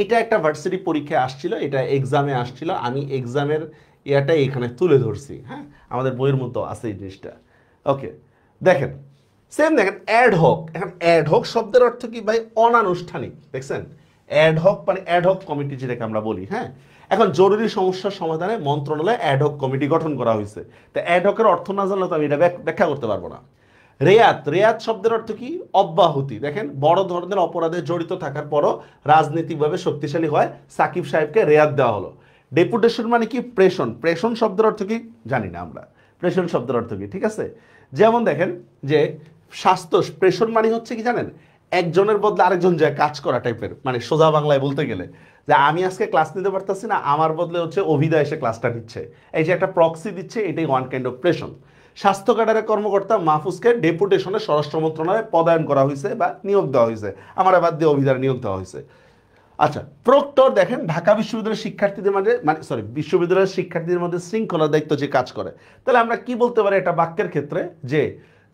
এটা একটা ভার্সিটি পরীক্ষায় আসছিল, এটা এক্সামে আসছিল, আমি এক্সামের ইয়াটাই এখানে তুলে ধরছি। হ্যাঁ, আমাদের বইয়ের মতো আছে এই জিনিসটা। ওকে, দেখেন সেম দেখেন অ্যাডহক। এখন অ্যাডহক শব্দের অর্থ কি ভাই? অনানুষ্ঠানিক। দেখছেন, অ্যাডহক মানে অ্যাডহক কমিটি যেটাকে আমরা বলি। হ্যাঁ, এখন জরুরি সমস্যার সমাধানে মন্ত্রণালয়ে অ্যাডহক কমিটি গঠন করা হয়েছে। তো অ্যাডহকের অর্থ না জানলে তো আমি এটা ব্যাখ্যা করতে পারবো না। রেয়াত, রেয়াত শব্দের অর্থ কি? অব্যাহতি। দেখেন, বড় ধরনের অপরাধে জড়িত থাকার পরও রাজনৈতিকভাবে শক্তিশালী হয় সাকিব সাহেবকে রেয়াত দেওয়া হলো। ডেপুটেশন মানে কি? প্রেষণ। প্রেষণ শব্দের অর্থ কি জানি না আমরা, প্রেষণ শব্দের অর্থ কি, ঠিক আছে? যেমন দেখেন যে স্বাস্থ্য, প্রেষণ মানে হচ্ছে কি জানেন? একজনের বদলে আরেকজন যায় কাজ করা টাইপের, মানে সোজা বাংলায় বলতে গেলে যে আমি আজকে ক্লাস নিতে পারতেছি না, আমার বদলে হচ্ছে অভিদা এসে ক্লাসটা নিচ্ছে, এই যে একটা প্রক্সি দিচ্ছে, এটাই ওয়ান কাইন্ড অফ প্রেষণ। স্বাস্থ্য ক্যাডারের কর্মকর্তা মাহফুজকে ডেপুটেশনে স্বরাষ্ট্র মন্ত্রণালয়ে পদায়ন করা হয়েছে বা নিয়োগ দেওয়া হয়েছে, আমার বাদ দিয়ে অভিধার নিয়োগ দেওয়া হয়েছে। আচ্ছা, প্রক্টর দেখেন ঢাকা বিশ্ববিদ্যালয়ের শিক্ষার্থীদের মাঝে বিশ্ববিদ্যালয়ের শিক্ষার্থীদের মধ্যে শৃঙ্খলা দায়িত্ব যে কাজ করে। তাহলে আমরা কি বলতে পারি একটা বাক্যের ক্ষেত্রে, যে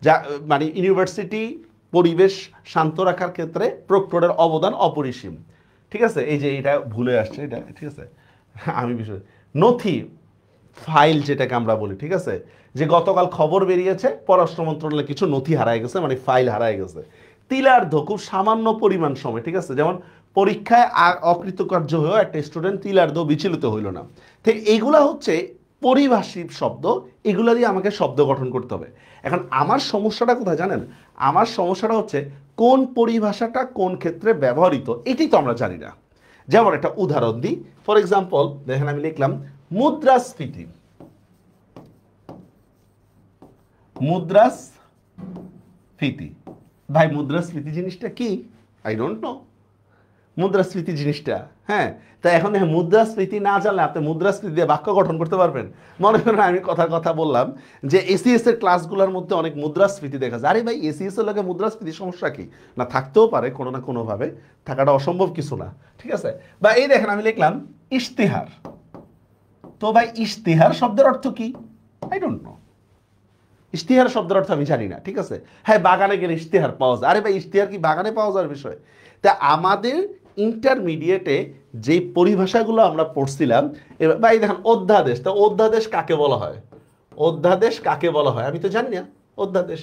যা মানে ইউনিভার্সিটি পরিবেশ শান্ত রাখার ক্ষেত্রে প্রক্টরের অবদান অপরিসীম। ঠিক আছে, এই যে এটা ভুলে আসছে এটা, ঠিক আছে, আমি বিষয় নথি ফাইল যেটাকে আমরা বলি, ঠিক আছে, যে গতকাল খবর বেরিয়েছে পররাষ্ট্র মন্ত্রণালয়ে কিছু নথি হারায় গেছে, মানে ফাইল হারায় গেছে। তিলার্ধ খুব সামান্য পরিমাণ সময়, ঠিক আছে, যেমন পরীক্ষায় অকৃতকার্য হয়েও একটা স্টুডেন্ট তিলার্ধ বিচলিত হইল না। ঠিক এইগুলা হচ্ছে পরিভাষিক শব্দ, এগুলা দিয়ে আমাকে শব্দ গঠন করতে হবে। এখন আমার সমস্যাটা কোথায় জানেন? আমার সমস্যাটা হচ্ছে কোন পরিভাষাটা কোন ক্ষেত্রে ব্যবহৃত, এটাই তো আমরা জানি না। যেমন একটা উদাহরণ দিই, ফর এক্সাম্পল দেখেন আমি লিখলাম মুদ্রাস্ফীতি। মুদ্রাস্ফীতি, ভাই মুদ্রাস্ফীতি জিনিসটা কি? আই ডোন্ট নো মুদ্রাস্ফীতি জিনিসটা। হ্যাঁ, তা এখন মুদ্রাস্ফীতি না জানলে আপনি মুদ্রাস্ফীতি দিয়ে বাক্য গঠন করতে পারবেন? মনে করেন আমি কথা বললাম যে এসিএস এর ক্লাসগুলোর মধ্যে অনেক মুদ্রাস্ফীতি দেখা যায়। আরে ভাই, এসিএস এর লোকে মুদ্রাস্ফীতির সমস্যা কি? না, থাকতেও পারে কোনো না কোনোভাবে, থাকাটা অসম্ভব কিছু না, ঠিক আছে। বা এই দেখেন আমি লিখলাম ইশতেহার। তো ভাই ইশতেহার শব্দের অর্থ কি? I don't know. ইশতেহার শব্দের অর্থ আমি জানি না, ঠিক আছে। হ্যাঁ, বাগানে গেলে ইশতেহার পাওয়া যায়। আরে ভাই, ইশতেহার কি বাগানে পাওয়া যাওয়ার বিষয়? তা আমাদের ইন্টারমিডিয়েটে যে পরিভাষাগুলো আমরা পড়ছিলাম, ভাই দেখেন অধ্যাদেশ, তা অধ্যাদেশ কাকে বলা হয়? অধ্যাদেশ কাকে বলা হয় আমি তো জানি না। অধ্যাদেশ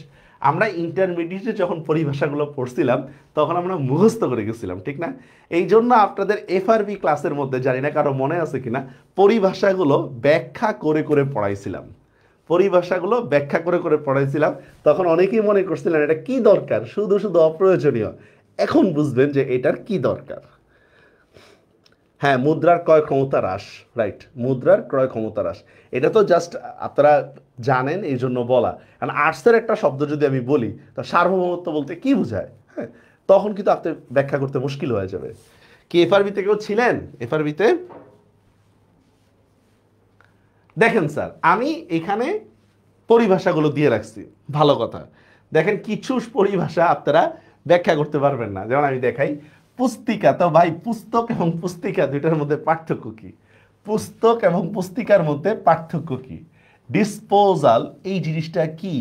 আমরা ইন্টারমিডিয়েটে যখন পরিভাষাগুলো পড়ছিলাম তখন আমরা মুখস্থ করে গেছিলাম, ঠিক না? এই জন্য আপনাদের এফআরবি ক্লাসের মধ্যে, জানি না কারো মনে আছে কিনা, পরিভাষাগুলো ব্যাখ্যা করে করে পড়াইছিলাম। পরিভাষাগুলো ব্যাখ্যা করে করে পড়াইছিলাম, তখন অনেকেই মনে করছিলেন এটা কি দরকার, শুধু শুধু অপ্রয়োজনীয়। এখন বুঝবেন যে এটার কি দরকার। হ্যাঁ, মুদ্রার ক্রয় ক্ষমতা হ্রাস, রাইট, মুদ্রার ক্রয় ক্ষমতা হ্রাস, এটা তো জাস্ট আপনারা জানেন এই জন্য বলা। কারণ আর্টসের একটা শব্দ যদি আমি বলি তো সার্বভৌমত্ব বলতে কি বোঝায়, হ্যাঁ, তখন কিন্তু আপনি ব্যাখ্যা করতে মুশকিল হয়ে যাবে। কি এফআরবিতে কেউ ছিলেন? এফআরবিতে দেখেন স্যার, আমি এখানে পরিভাষাগুলো দিয়ে রাখছি, ভালো কথা। দেখেন কিছু পরিভাষা আপনারা ব্যাখ্যা করতে পারবেন না, যেমন আমি দেখাই পুস্তিকা। তো ভাই পুস্তক এবং পুস্তিকা দুইটার মধ্যে পার্থক্য কি? পুস্তক এবং পুস্তিকার মধ্যে পার্থক্য কি? ডিসপোজাল এই জিনিসটা কি?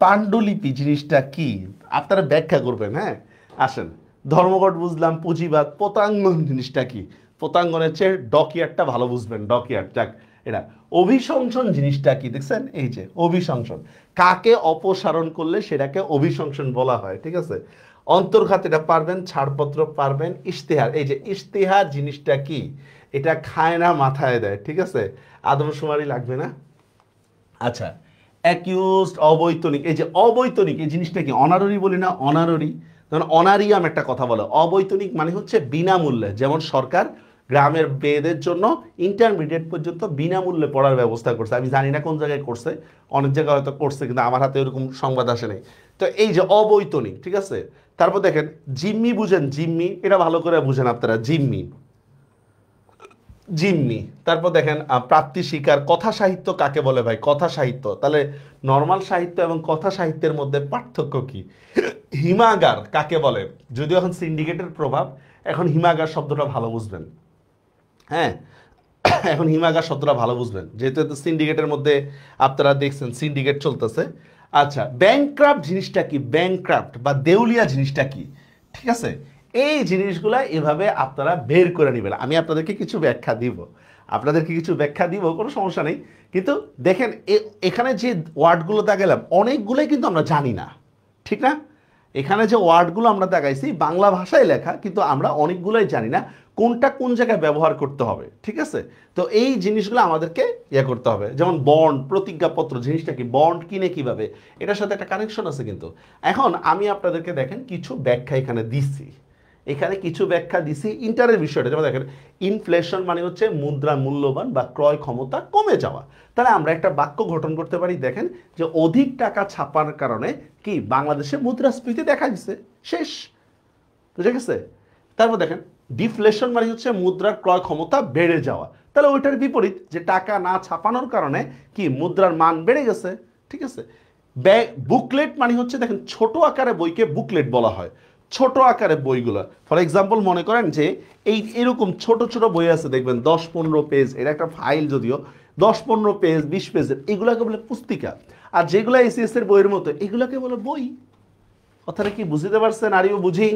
পাণ্ডুলিপি জিনিসটা কি? আপনারা ব্যাখ্যা করবেন। হ্যাঁ, আসেন। ধর্মঘট বুঝলাম, পুঁজিবাদ। পতাঙ্গন জিনিসটা কি? পতাঙ্গনের চেয়ে ডকিয়ারটা ভালো বুঝবেন। ডকিয়ার, যাক এটা। অভিশংসন জিনিসটা কি দেখছেন? এই যে অভিশংসন, কাকে অপসারণ করলে সেটাকে অভিশংসন বলা হয়। ঠিক আছে, অন্তর্ঘাত এটা পারবেন, ছাড়পত্র পারবেন, ইশতেহার এই যে ইশতেহার জিনিসটা কি? এটা খায় না মাথায় দেয়। ঠিক আছে, আদমশুমারি লাগবে না। আচ্ছা, অ্যাকিউজড অবৈতনিক এই যে অবৈতনিক এই জিনিসটা কি? অনাররি বলি না, অনাররি। ধরুন অনারিয়াম একটা কথা বলে। অবৈতনিক মানে হচ্ছে বিনামূল্যে, যেমন সরকার গ্রামের মেয়েদের জন্য ইন্টারমিডিয়েট পর্যন্ত বিনামূল্যে পড়ার ব্যবস্থা করছে। আমি জানি না কোন জায়গায় করছে, অনেক জায়গায় হয়তো করছে, কিন্তু আমার হাতে এরকম সংবাদ আসে নাই। তো এই যে অবৈতনিক, ঠিক আছে। তারপর দেখেন জিম্মি, বুঝেন জিম্মি? এটা ভালো করে বুঝেন আপনারা, জিম্মি জিম্মি। তারপর দেখেন প্রাপ্তি স্বীকার। কথা সাহিত্য কাকে বলে ভাই? কথা সাহিত্য। তাহলে নর্মাল সাহিত্য এবং কথা সাহিত্যের মধ্যে পার্থক্য কি? হিমাগার কাকে বলে? যদিও এখন সিন্ডিকেটের প্রভাব, এখন হিমাগার শব্দটা ভালো বুঝবেন। হ্যাঁ, এখন হিমাগার শব্দটা ভালো বুঝবেন, যেহেতু সিন্ডিকেটের মধ্যে আপনারা দেখছেন সিন্ডিকেট চলতেছে। আচ্ছা, ব্যাংক্রাফট জিনিসটা কি? ব্যাংক্রাফট বা দেউলিয়া জিনিসটা কি? ঠিক আছে, এই জিনিসগুলা এভাবে আপনারা বের করে নেবেন। আমি আপনাদেরকে কিছু ব্যাখ্যা দিব, কোনো সমস্যা নেই। কিন্তু দেখেন এখানে যে ওয়ার্ডগুলো দেখালাম অনেকগুলোই কিন্তু আমরা জানি না, ঠিক না? এখানে যে ওয়ার্ডগুলো আমরা দেখাইছি বাংলা ভাষায় লেখা, কিন্তু আমরা অনেকগুলোই জানি না কোনটা কোন জায়গায় ব্যবহার করতে হবে। ঠিক আছে, তো এই জিনিসগুলো আমাদেরকে ইয়ে করতে হবে। যেমন বন্ড, প্রতিজ্ঞাপত্র জিনিসটা কি? বন্ড কিনে কিভাবে, এটার সাথে একটা কানেকশন আছে কিন্তু। এখন আমি আপনাদেরকে দেখেন কিছু ব্যাখ্যা এখানে দিচ্ছি, ইন্টারের বিষয়টা। যেমন দেখেন, ইনফ্লেশন মানে হচ্ছে মুদ্রা মূল্যবান বা ক্রয় ক্ষমতা কমে যাওয়া। তাহলে আমরা একটা বাক্য গঠন করতে পারি, দেখেন যে অধিক টাকা ছাপার কারণে কি বাংলাদেশে মুদ্রাস্ফীতি দেখা দিচ্ছে, শেষ। বুঝে গেছে? তারপর দেখেন ডিফ্লেশন মানে হচ্ছে মুদ্রার ক্রয় ক্ষমতা বেড়ে যাওয়া। তাহলে ওইটার বিপরীত, যে টাকা না ছাপানোর কারণে কি মুদ্রার মান বেড়ে গেছে। ঠিক আছে, বুকলেট মানে হচ্ছে দেখেন ছোট আকারে বইকে বুকলেট বলা হয়। ছোট আকারে বইগুলো, ফর এক্সাম্পল মনে করেন যে এরকম ছোট ছোট বই আছে দেখবেন 10-15 পেজ, এটা একটা ফাইল যদিও, 10-15 পেজ 20 পেজের, এগুলাকে বলে পুস্তিকা। আর যেগুলো এসিএস এর বইয়ের মতো এগুলাকে বলে বই। কথাটা কি বুঝতে পারছেন? আরিও বুঝি?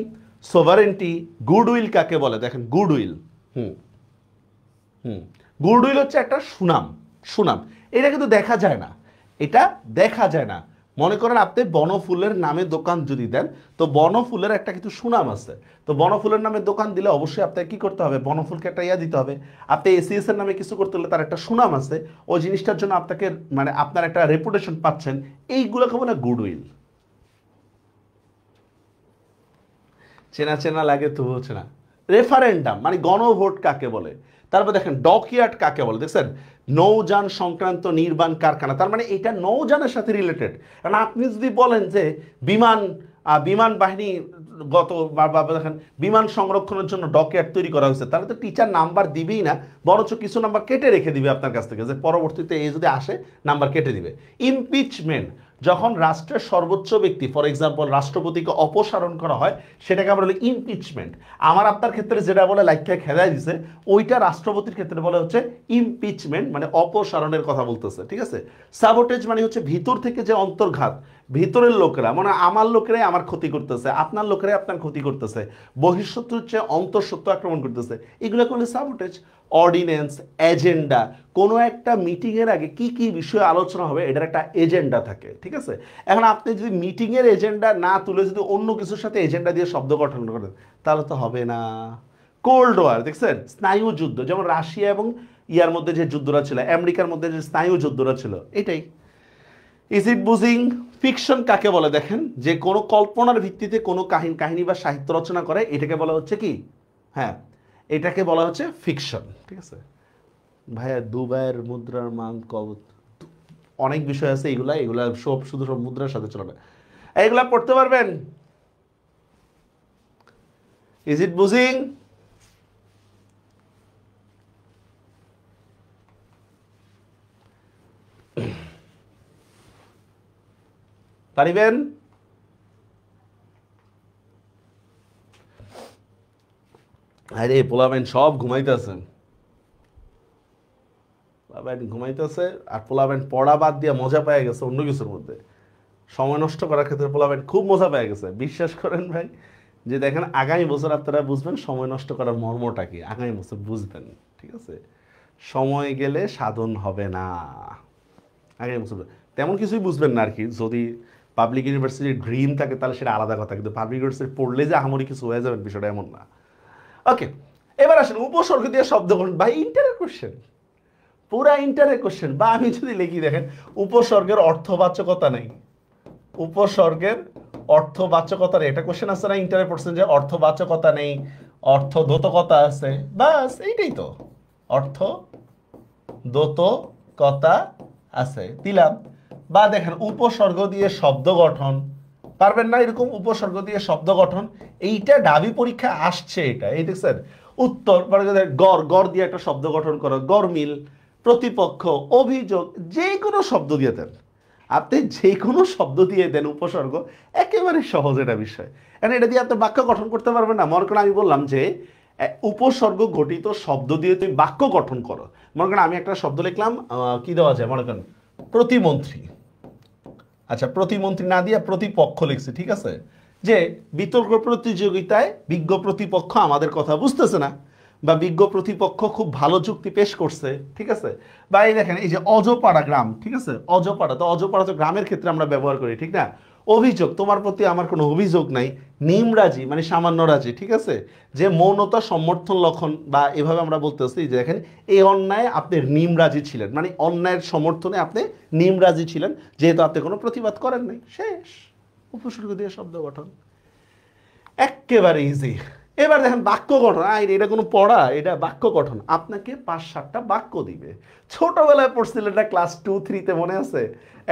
সোভারেন্টি। গুডউইল কাকে বলে? দেখেন গুডউইল, হুম হুম গুডউইল হচ্ছে একটা সুনাম। সুনাম এটা কিন্তু দেখা যায় না, এটা দেখা যায় না। মনে করেন আপনি বনফুলের নামে দোকান যদি দেন, তো বনফুলের একটা কিন্তু সুনাম আছে। তো বনফুলের নামে দোকান দিলে অবশ্যই আপনাকে কি করতে হবে? বনফুলকে একটা ইয়া দিতে হবে। আপনি এসিএস এর নামে কিছু করতে হলে তার একটা সুনাম আছে, ওই জিনিসটার জন্য আপনাকে মানে আপনার একটা রেপুটেশন পাচ্ছেন, এইগুলোকে বলে গুডউইল। চেনা চেনা লাগে, তবু হচ্ছে না। রেফারেন্ডাম মানে গণভোট কাকে বলে? তারপর দেখেন ডকইয়ার্ড কাকে বলে? দেখছেন, নৌযান সংক্রান্ত নির্মাণ কারখানা, তার মানে এটা নৌযানের সাথে রিলেটেড। কারণ আপনি যদি বলেন যে বিমান বিমান বাহিনী গত দেখেন বিমান সংরক্ষণের জন্য ডকইয়ার্ড তৈরি করা হয়েছে, তাহলে তো টিচার নাম্বার দিবেই না, বরঞ্চ কিছু নাম্বার কেটে রেখে দিবে আপনার কাছ থেকে, যে পরবর্তীতে এই যদি আসে নাম্বার কেটে দিবে। ইমপিচমেন্ট, যখন রাষ্ট্রের সর্বোচ্চ ব্যক্তি, ফর এক্সাম্পল রাষ্ট্রপতিকে অপসারণ করা হয়, সেটাকে আমরা বলি ইমপিচমেন্ট। আমার আপনার ক্ষেত্রে যেটা বলে লাইকটা খেদাই দিছে, ওইটা রাষ্ট্রপতির ক্ষেত্রে বলে হচ্ছে ইমপিচমেন্ট, মানে অপসারণের কথা বলতেছে। ঠিক আছে, সাবোটেজ মানে হচ্ছে ভিতর থেকে যে অন্তর্ঘাত, ভিতরের লোকেরা মানে আমার লোকেরাই আমার ক্ষতি করতেছে, আপনার লোকেরাই আপনার ক্ষতি করতেছে, বহিঃশত্রু হচ্ছে অন্তঃশত্রু আক্রমণ করতেছে, এগুলো করলে সাবোটেজ। অর্ডিন্যান্স, এজেন্ডা, কোনো একটা মিটিংয়ের আগে কি কি বিষয়ে আলোচনা হবে এটার একটা এজেন্ডা থাকে। ঠিক আছে, এখন আপনি যদি মিটিংয়ের এজেন্ডা না তুলে যদি অন্য কিছুর সাথে এজেন্ডা দিয়ে শব্দ গঠন করেন, তাহলে তো হবে না। কোল্ড ওয়ার, দেখছেন স্নায়ু যুদ্ধ, যেমন রাশিয়া এবং ইয়ার মধ্যে যে যুদ্ধটা ছিল, আমেরিকার মধ্যে যে স্নায়ু যুদ্ধটা ছিল, এটাই। Is it বুঝিং? ফিকশন কাকে বলে? দেখেন যে কোনো কল্পনার ভিত্তিতে কোনো কাহিনী বা সাহিত্য রচনা করে, এটাকে বলা হচ্ছে কি? হ্যাঁ, এটাকে বলা হচ্ছে ফিকশন। ঠিক আছে ভাইয়া, দুবাইয়ের মুদ্রার মান অনেক বিষয় আছে, এগুলা এগুলা সব শুধু সব মুদ্রার সাথে চলে না, এগুলা পড়তে পারবেন। ইজ ইট বুঝিং? পারিবেন? আরে পোলাবেন সব ঘুমাইতেছেন। পোলাবেন ঘুমাইতেছে আর পোলাবেন পড়া বাদ দিয়ে মজা পেয়ে গেছে অন্য কিছুর মধ্যে, সময় নষ্ট করার ক্ষেত্রে পোলাবেন খুব মজা পেয়ে গেছে। বিশ্বাস করেন ভাই, যে দেখেন আগামী বছর আপনারা বুঝবেন সময় নষ্ট করার মর্মটা কি, আগামী বছর বুঝবেন। ঠিক আছে, সময় গেলে সাধন হবে না, আগামী বছর তেমন কিছুই বুঝবেন না আর কি। যদি পাবলিক ইউনিভার্সিটির ড্রিম থাকে তাহলে সেটা আলাদা কথা, কিন্তু পাবলিক ইউনিভার্সিটি পড়লে যে আহামরি কিছু হয়ে যাবেন বিষয়টা এমন না। ওকে, এবার আসেন উপসর্গ দিয়ে শব্দ গঠন। ভাই ইন্টারের কোশ্চেন, পুরা ইন্টারের কোশ্চেন। বা আমি যদি লিখি দেখেন উপসর্গের অর্থবাচকতা নেই, উপসর্গের অর্থবাচকতা নেই, এটা কোশ্চেন আছে না ইন্টারে পড়ছেন যে অর্থবাচকতা নেই, অর্থদ্যোতকতা আছে, বাস এইটাই তো, অর্থদ্যোতকতা আছে দিলাম। বা দেখেন উপসর্গ দিয়ে শব্দ গঠন, পারবেন না এরকম উপসর্গ দিয়ে শব্দ গঠন, এইটা ডাবি পরীক্ষা আসছে, এটা এই দেখছেন উত্তর গড়, গড় দিয়ে একটা শব্দ গঠন করো, গরমিল, প্রতিপক্ষ, অভিযোগ, যে কোনো শব্দ দিয়ে দেন, আপনি যে কোনো শব্দ দিয়ে দেন উপসর্গ, একেবারে সহজ এটা বিষয়। কারণ এটা দিয়ে আপনি বাক্য গঠন করতে পারবেন না। মনে করেন আমি বললাম যে উপসর্গ ঘটিত শব্দ দিয়ে তুমি বাক্য গঠন করো। মনে করেন আমি একটা শব্দ লিখলাম, কি দেওয়া যায়, মনে করেন প্রতিমন্ত্রী। আচ্ছা, প্রতিমন্ত্রী না দিয়ে প্রতিপক্ষ লিখছি, ঠিক আছে, যে বিতর্ক প্রতিযোগিতায় বিজ্ঞ প্রতিপক্ষ আমাদের কথা বুঝতেছে না, বা বিজ্ঞ প্রতিপক্ষ খুব ভালো যুক্তি পেশ করছে, ঠিক আছে। বা এই দেখেন এই যে অজপাড়া গ্রাম, ঠিক আছে, অজপাড়া, তো অজপাড়া তো গ্রামের ক্ষেত্রে আমরা ব্যবহার করি, ঠিক না। অভিযোগ, তোমার প্রতি আমার কোনো অভিযোগ নাই। নিমরাজি মানে সামান্য রাজি, ঠিক আছে, যে মৌনতা সমর্থন লক্ষণ, বা এভাবে আমরা বলতেছি যে দেখেন এই অন্যায় আপনি নিমরাজি ছিলেন, মানে অন্যায়ের সমর্থনে আপনি নিমরাজি ছিলেন, যেহেতু আপনি কোনো প্রতিবাদ করেন নাই, শেষ। উপসর্গ দিয়ে শব্দ গঠন একেবারে ইজি। এবার দেখেন বাক্য গঠন, এটা কোনো পড়া, এটা বাক্য গঠন, আপনাকে 5-7টা বাক্য দিবে। ছোটবেলায় পড়ছিলেন এটা ক্লাস 2-3-তে মনে আছে,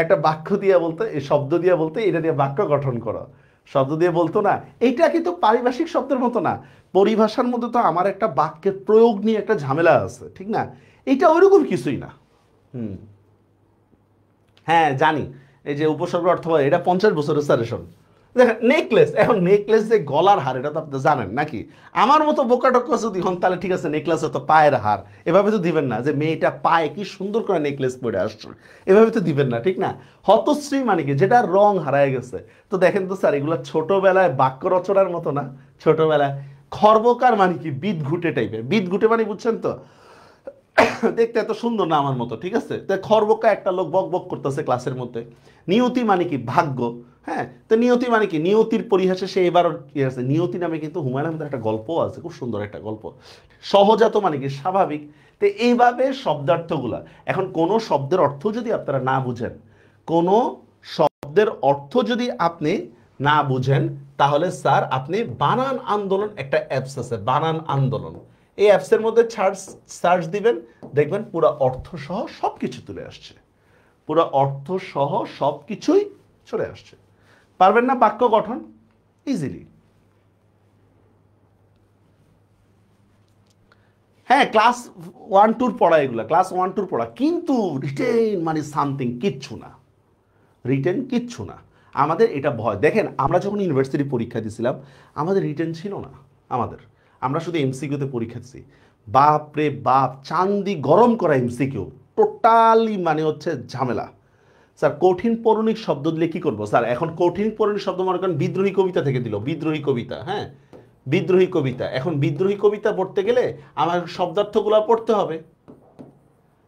একটা বাক্য দিয়ে বলতে, এই শব্দ দিয়ে বলতে, এটা দিয়ে বাক্য গঠন করো, শব্দ দিয়ে বলতো না। এইটা কিন্তু পারিভাষিক শব্দের মতো না, পরিভাষার মধ্যে তো আমার একটা বাক্যের প্রয়োগ নিয়ে একটা ঝামেলা আছে, ঠিক না, এইটা ওইরকম কিছুই না। হ্যাঁ জানি, এই যে উপসর্গ অর্থ, এটা 50 বছরের সাজেশন। দেখেন নেকলেস, এখন নেকলেস যে গলার হার, এটা তো আপনি জানেন নাকি? আমার মতো বোকাটক্কা যদি হন তাহলে ঠিক আছে, নেকলেস তো পায়ের হার, এভাবে তো দিবেন না যে মেয়েটা পায়ে কি সুন্দর করে নেকলেস পরে আসছে, এভাবে তো দিবেন না, ঠিক না। হতশ্রী মানে কি, যেটা রং হারায় গেছে। তো দেখেন তো স্যার, এগুলো ছোটবেলায় বাক্য রচনার মতো না, ছোটবেলায়। খর্বকার মানে কি, বিদ ঘুটে টাইপের, বিদ ঘুটে মানে বুঝছেন তো, দেখতে এত সুন্দর না আমার মতো, ঠিক আছে। তো খরবকা একটা লোক বক বক করতেছে ক্লাসের মধ্যে। নিয়তি মানে কি, ভাগ্য। হ্যাঁ, তো নিয়তি মানে কি, নিয়তির পরিহাসে সে এবার কি আছে, নিয়তি নামে কিন্তু হুমায়ুন আহমেদের একটা গল্প আছে, খুব সুন্দর একটা গল্প। সহজাত মানে কি, স্বাভাবিক। তো এইভাবে শব্দার্থগুলা, এখন কোনো শব্দের অর্থ যদি আপনারা না বুঝেন, কোনো শব্দের অর্থ যদি আপনি না বুঝেন, তাহলে স্যার আপনি বানান আন্দোলন একটা অ্যাপস আছে, বানান আন্দোলন, এই অ্যাপসের মধ্যে সার্চ দিবেন, দেখবেন পুরো অর্থ সহ সব কিছু তুলে আসছে, পুরো অর্থ সহ সব কিছুই চলে আসছে। পারবেন না বাক্য গঠন ইজিলি? হ্যাঁ, ক্লাস 1-2 পড়া, এগুলা ক্লাস 1-2 পড়া, কিন্তু রিটেন মানে সামথিং, কিচ্ছু না, রিটেন কিচ্ছু না। আমাদের এটা ভয়, দেখেন আমরা যখন ইউনিভার্সিটি পরীক্ষা দিয়েছিলাম, আমাদের রিটেন ছিল না, আমরা শুধু এমসিকিউতে পরীক্ষা দিচ্ছি। বাপ রে বাপ, চান্দি গরম করা এমসিকিউ, টোটালি মানে হচ্ছে ঝামেলা। স্যার কঠিন পৌরাণিক শব্দ দিলে কি করবো স্যার? এখন কঠিন পৌরাণিক শব্দ মনে করেন বিদ্রোহী কবিতা থেকে দিল, বিদ্রোহী কবিতা, হ্যাঁ বিদ্রোহী কবিতা। এখন বিদ্রোহী কবিতা পড়তে গেলে আমার শব্দার্থগুলো পড়তে হবে।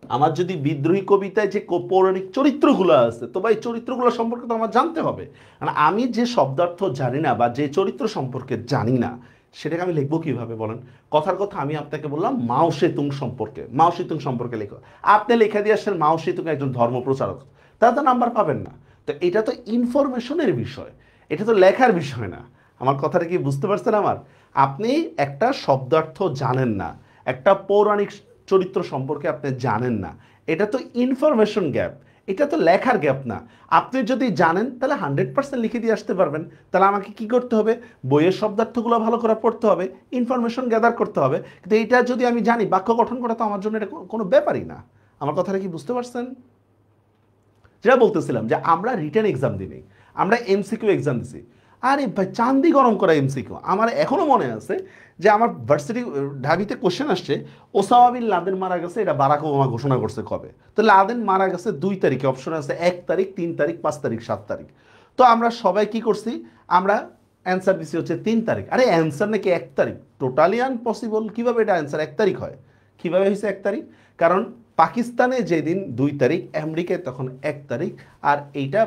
আমার যদি বিদ্রোহী কবিতায় যে পৌরাণিক চরিত্রগুলো আছে, তো ভাই চরিত্রগুলো সম্পর্কে তো আমার জানতে হবে। কারণ আমি যে শব্দার্থ জানি না বা যে চরিত্র সম্পর্কে জানি না, সেটাকে আমি লিখবো কিভাবে বলেন? কথার কথা আমি আপনাকে বললাম মাও সেতুং সম্পর্কে, মাও সেতুং সম্পর্কে লেখো, আপনি লেখা দিয়ে আসছেন মাও সেতুং একজন ধর্মপ্রচারক, তাহলে তো নাম্বার পাবেন না। তো এটা তো ইনফরমেশনের বিষয়, এটা তো লেখার বিষয় না। আমার কথাটা কি বুঝতে পারছেন আমার? আপনি একটা শব্দার্থ জানেন না, একটা পৌরাণিক চরিত্র সম্পর্কে আপনি জানেন না, এটা তো ইনফরমেশন গ্যাপ, এটা তো লেখার গ্যাপ না। আপনি যদি জানেন তাহলে 100% লিখে দিয়ে আসতে পারবেন। তাহলে আমাকে কি করতে হবে? বইয়ের শব্দার্থগুলো ভালো করে পড়তে হবে, ইনফরমেশন গ্যাদার করতে হবে। কিন্তু এইটা যদি আমি জানি, বাক্য গঠন করা তো আমার জন্য এটা কোনো ব্যাপারই না। আমার কথাটা কি বুঝতে পারছেন? যেটা বলতেছিলাম যে আমরা রিটেন এক্সাম দিই, আমরা এমসিকিউ এক্সাম দিছি। আরে ভাই চান্দি গরম করা এমসিকিউ। আমার এখনো মনে আছে যে আমার ভার্সিটি ঢাবিতে কোশ্চেন আসছে, ওসামা বিন লাদেন মারা গেছে, এটা বারাক ওবামা ঘোষণা করছে কবে? তো লাদেন মারা গেছে 2 তারিখে, অপশন আছে 1 তারিখ, 3 তারিখ, 5 তারিখ, 7 তারিখ। তো আমরা সবাই কি করছি, আমরা অ্যান্সার দিচ্ছি হচ্ছে 3 তারিখ। আরে অ্যান্সার নাকি 1 তারিখ, টোটালি আনপসিবল। কিভাবে এটা অ্যান্সার 1 তারিখ হয়? কিভাবে হয়েছে 1 তারিখ? কারণ পাকিস্তানে যেদিন 2 তারিখ, আমেরিকায় তখন 1 তারিখ, আর এইটা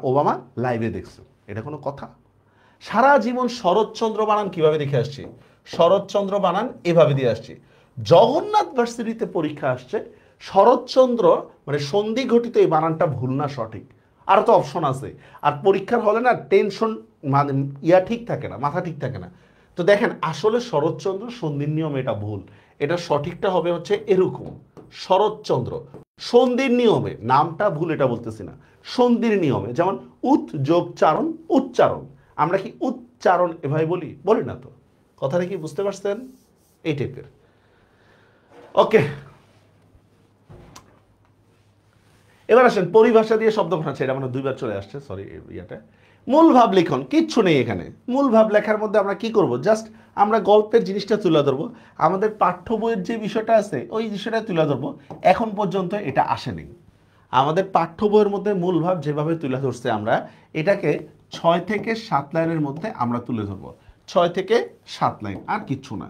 ওবামা লাইভে দেখছে। এটা কোনো কথা? সারা জীবন শরৎচন্দ্র বানান কিভাবে দেখে আসছি? শরৎচন্দ্র বানান এভাবে দিয়ে আসছি। জগন্নাথ ভার্সিটিতে পরীক্ষা আসছে, শরৎচন্দ্র মানে সন্ধি ঘটিত এই বানানটা ভুল না সঠিক? আরও তো অপশন আছে। আর পরীক্ষার হলে না টেনশন, মানে ঠিক থাকে না, মাথা ঠিক থাকে না। তো দেখেন আসলে শরৎচন্দ্র সন্ধির নিয়ম এটা ভুল। এটা সঠিকটা হবে হচ্ছে এরকম, শরৎচন্দ্র সন্ধির নিয়মে, নামটা ভুল এটা বলতেছি না, সন্ধির নিয়মে। যেমন উৎ যোগ চারণ, উচ্চারণ। আমরা কি উচ্চারণ এভাবে বলি? বলি না তো। কথাটা কি বুঝতে পারছেন? এই টাইপের। ওকে, এবার আসেন পরিভাষা দিয়ে শব্দ বানাচ্ছে। এটা মানে 2বার চলে আসছে, সরি ইয়াটা। মূল ভাব লিখন, কিচ্ছু নেই এখানে। মূল ভাব লেখার মধ্যে আমরা কি করব, জাস্ট আমরা গল্পের জিনিসটা তুলে ধরবো, আমাদের পাঠ্য বইয়ের যে বিষয়টা আছে ওই বিষয়টা তুলে ধরবো। এখন পর্যন্ত এটা আসেনি আমাদের পাঠ্য বইয়ের মধ্যে। মূল ভাব যেভাবে তুলে ধরছে আমরা এটাকে 6 থেকে 7 লাইনের মধ্যে আমরা তুলে ধরবো। 6 থেকে 7 লাইন, আর কিচ্ছু না।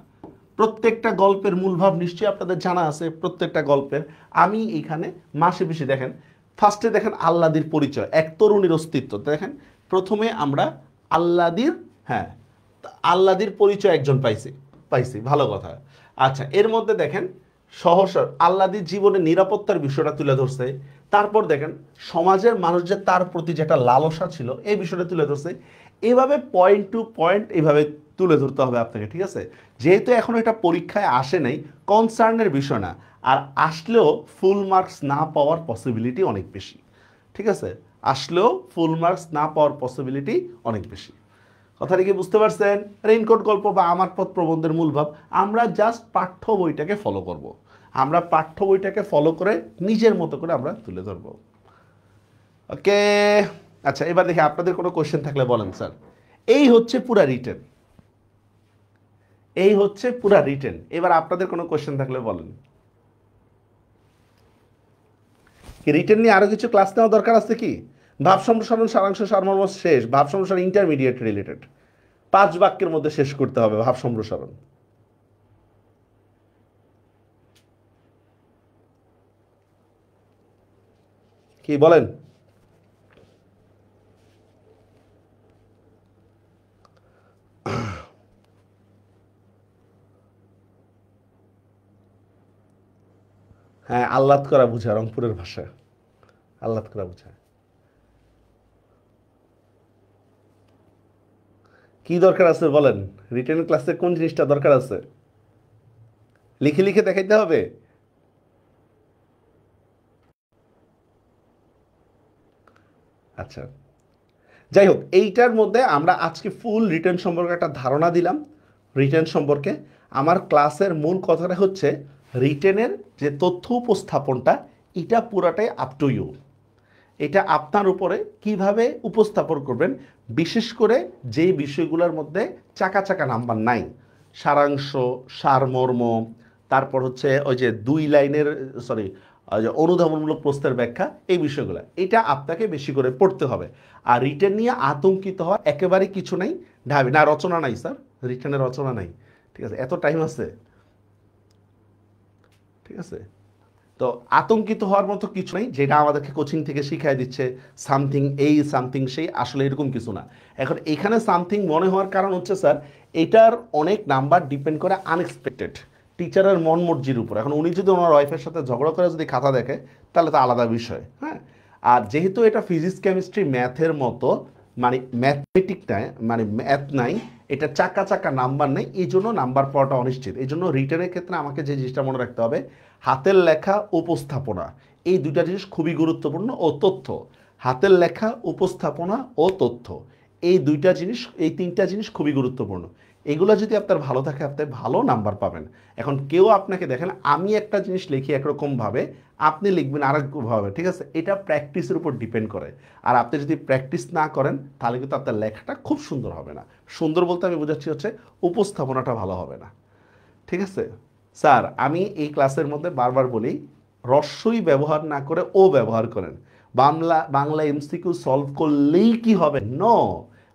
প্রত্যেকটা গল্পের মূল ভাব নিশ্চয়ই আপনাদের জানা আছে, প্রত্যেকটা গল্পের। আমি এইখানে মাসে বেশি দেখেন, ফার্স্টে দেখেন আল্লাদির পরিচয়, এক তরুণীর অস্তিত্ব। দেখেন প্রথমে আমরা আল্লাদির, হ্যাঁ আল্লাদির পরিচয় একজন পাইছি, ভালো কথা। আচ্ছা, এর মধ্যে দেখেন সহসা আল্লাদির জীবনে নিরাপত্তার বিষয়টা তুলে ধরছে। তারপর দেখেন সমাজের মানুষ যে তার প্রতি যেটা লালসা ছিল এই বিষয়টা তুলে ধরছে। এভাবে পয়েন্ট টু পয়েন্ট এইভাবে তুলে ধরতে হবে আপনাকে, ঠিক আছে? যেহেতু এখন এটা পরীক্ষায় আসে নাই, কনসার্নের বিষয় না, আর আসলেও ফুল মার্কস না পাওয়ার পসিবিলিটি অনেক বেশি, ঠিক আছে? আসলেও ফুল মার্কস না পাওয়ার পসিবিলিটি অনেক বেশি। কথাটা কি বুঝতে পারছেন? রেইনকোট গল্প বা আমার পথ প্রবন্ধের মূল ভাব, আমরা জাস্ট পাঠ্য বইটাকে ফলো করব। আমরা পাঠ্য বইটাকে ফলো করে নিজের মতো করে আমরা তুলে ধরবো। ওকে, আচ্ছা এবার দেখি আপনাদের কোনো কোশ্চেন থাকলে বলেন। স্যার এই হচ্ছে পুরা রিটেন, এই হচ্ছে পুরা রিটেন। এবার আপনাদের কোনো কোশ্চেন থাকলে বলেন। কি রিটেন নিয়ে আরো কিছু ক্লাস নেওয়া দরকার আছে কি? ভাব সম্প্রসারণ, সারাংশ, সারমর্ম শেষ। ভাব সম্প্রসারণ ইন্টারমিডিয়েট রিলেটেড, 5 বাক্যের মধ্যে শেষ করতে হবে ভাব সম্প্রসারণ। কি বলেন? হ্যাঁ, আহ্লাদ করা বুঝা, রংপুরের ভাষা আহ্লাদ করা বুঝা। কি দরকার আছে বলেন? রিটেন ক্লাসে কোন জিনিসটা দরকার আছে? লিখে লিখে দেখাইতে হবে? আচ্ছা, যাই হোক, এইটার মধ্যে আমরা আজকে ফুল রিটেন সম্পর্কে একটা ধারণা দিলাম। রিটেন সম্পর্কে আমার ক্লাসের মূল কথাটা হচ্ছে রিটেনের যে তথ্য উপস্থাপনটা, এটা পুরাটাই আপ টু ইউ। এটা আপনার উপরে কিভাবে উপস্থাপন করবেন, বিশেষ করে যেই বিষয়গুলোর মধ্যে চাকা চাকা নাম্বার নাই, সারাংশ, সারমর্ম, তারপর হচ্ছে ওই যে 2 লাইনের সরি অনুধাবনমূলক প্রশ্নের ব্যাখ্যা, এই বিষয়গুলো এটা আপনাকে বেশি করে পড়তে হবে। আর রিটেন নিয়ে আতঙ্কিত হওয়ার একেবারে কিছু নাই। ঢাবি না, রচনা নাই স্যার, রিটেনের রচনা নাই, ঠিক আছে? এত টাইম আছে, ঠিক আছে? তো আতঙ্কিত হওয়ার মতো কিছু নেই, যেটা আমাদেরকে কোচিং থেকে শিখাই দিচ্ছে সামথিং এই সামথিং সেই, আসলে এরকম কিছু না। এখন এখানে সামথিং মনে হওয়ার কারণ হচ্ছে স্যার এটার অনেক নাম্বার ডিপেন্ড করে আনএক্সপেক্টেড টিচারের মন মর্জির উপর। এখন উনি যদি ওনার ওয়াইফের সাথে ঝগড়া করে যদি খাতা দেখে তাহলে তো আলাদা বিষয়, হ্যাঁ। আর যেহেতু এটা ফিজিক্স কেমিস্ট্রি ম্যাথের মতো, মানে ম্যাথমেটিক নাই, মানে ম্যাথ নাই, এটা চাকা চাকা নাম্বার নেই, এই জন্য নাম্বার পাওয়াটা অনিশ্চিত। এই জন্য রিটেনের ক্ষেত্রে আমাকে যে জিনিসটা মনে রাখতে হবে, হাতের লেখা, উপস্থাপনা, এই দুইটা জিনিস খুবই গুরুত্বপূর্ণ, ও তথ্য। হাতের লেখা, উপস্থাপনা ও তথ্য, এই দুইটা জিনিস, এই 3টা জিনিস খুবই গুরুত্বপূর্ণ। এগুলো যদি আপনার ভালো থাকে আপনি ভালো নাম্বার পাবেন। এখন কেউ আপনাকে দেখেন আমি একটা জিনিস লিখি একরকমভাবে, আপনি লিখবেন আরেকভাবে, ঠিক আছে? এটা প্র্যাকটিসের উপর ডিপেন্ড করে। আর আপনি যদি প্র্যাকটিস না করেন তাহলে কিন্তু আপনার লেখাটা খুব সুন্দর হবে না। সুন্দর বলতে আমি বোঝাচ্ছি হচ্ছে উপস্থাপনাটা ভালো হবে না, ঠিক আছে? স্যার আমি এই ক্লাসের মধ্যে বারবার বলি রস্যই ব্যবহার না করে ও ব্যবহার করেন। বাংলা এমসিকিউ সলভ করলেই কি হবে? নো,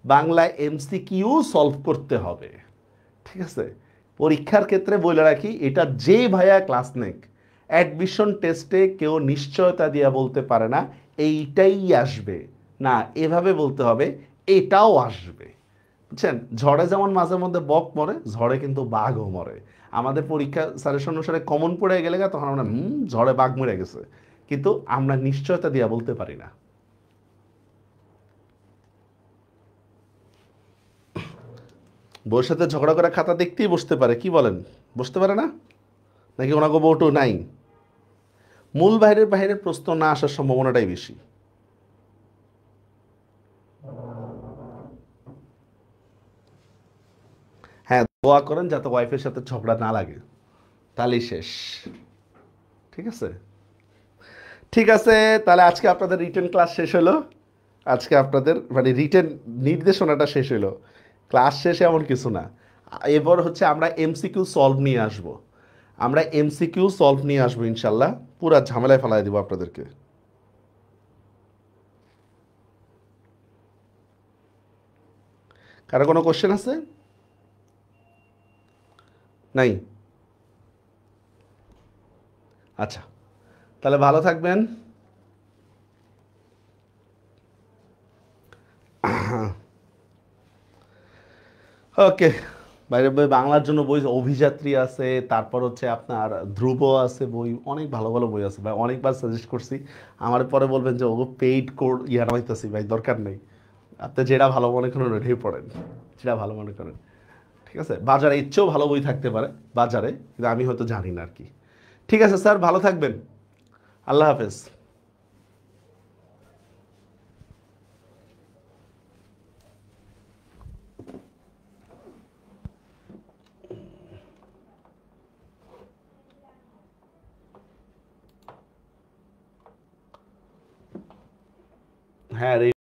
বাংলা এমসিকিউ সলভ করতে হবে, ঠিক আছে? পরীক্ষার ক্ষেত্রে বলে রাখি এটা যে ভাইয়া ক্লাস নেক, অ্যাডমিশন টেস্টে কেউ নিশ্চয়তা দিয়ে বলতে পারে না এইটাই আসবে, না, এভাবে বলতে হবে এটাও আসবে। বুঝছেন? ঝড়ে যেমন মাঝে মধ্যে বক মরে, ঝড়ে কিন্তু বাঘও মরে। আমাদের পরীক্ষা সাজেশন অনুসারে কমন পড়ে গেলে তখন আমরা ঝড়ে বাঘ মরে গেছে, কিন্তু আমরা নিশ্চয়তা দিয়ে বলতে পারি না। বউর সাথে ঝগড়া করে খাতা দেখতেই বসতে পারে, কি বলেন? বসতে পারে না? নাকি ওনাকে বউটু নাই? মূল বাইরের প্রশ্ন না আসার সম্ভাবনাটাই বেশি। হ্যাঁ, দোয়া করেন যাতে ওয়াইফের সাথে ঝগড়া না লাগে, তাহলেই শেষ। ঠিক আছে? ঠিক আছে, তাহলে আজকে আপনাদের রিটেন ক্লাস শেষ হলো। আজকে আপনাদের মানে রিটেন নির্দেশনাটা শেষ হলো। ক্লাস শেষে এমন কিছু না। এবার হচ্ছে আমরা এমসিকিউ সলভ নিয়ে আসব। আমরা এমসিকিউ সলভ নিয়ে আসবো ইনশাল্লাহ। পুরা ঝামেলায় ফেলাই দিব আপনাদেরকে। কারো কোনো কোশ্চেন আছে? নাই? আচ্ছা, তাহলে ভালো থাকবেন। ওকে। বাইরে বই বাংলার জন্য বই অভিযাত্রী আছে, তারপর হচ্ছে আপনার ধ্রুব আছে, বই অনেক ভালো ভালো বই আছে ভাই, অনেকবার সাজেস্ট করছি। আমার পরে বলবেন যে ও পেইড কোড ইয়ার হইতেছি, ভাই দরকার নেই। আপনি যেটা ভালো মনে করেন ওটাই পড়েন, যেটা ভালো মনে করেন, ঠিক আছে? বাজারে ইচ্ছেও ভালো বই থাকতে পারে বাজারে, কিন্তু আমি হয়তো জানি না আর কি। ঠিক আছে স্যার, ভালো থাকবেন। আল্লাহ হাফেজ। হ্যাঁ।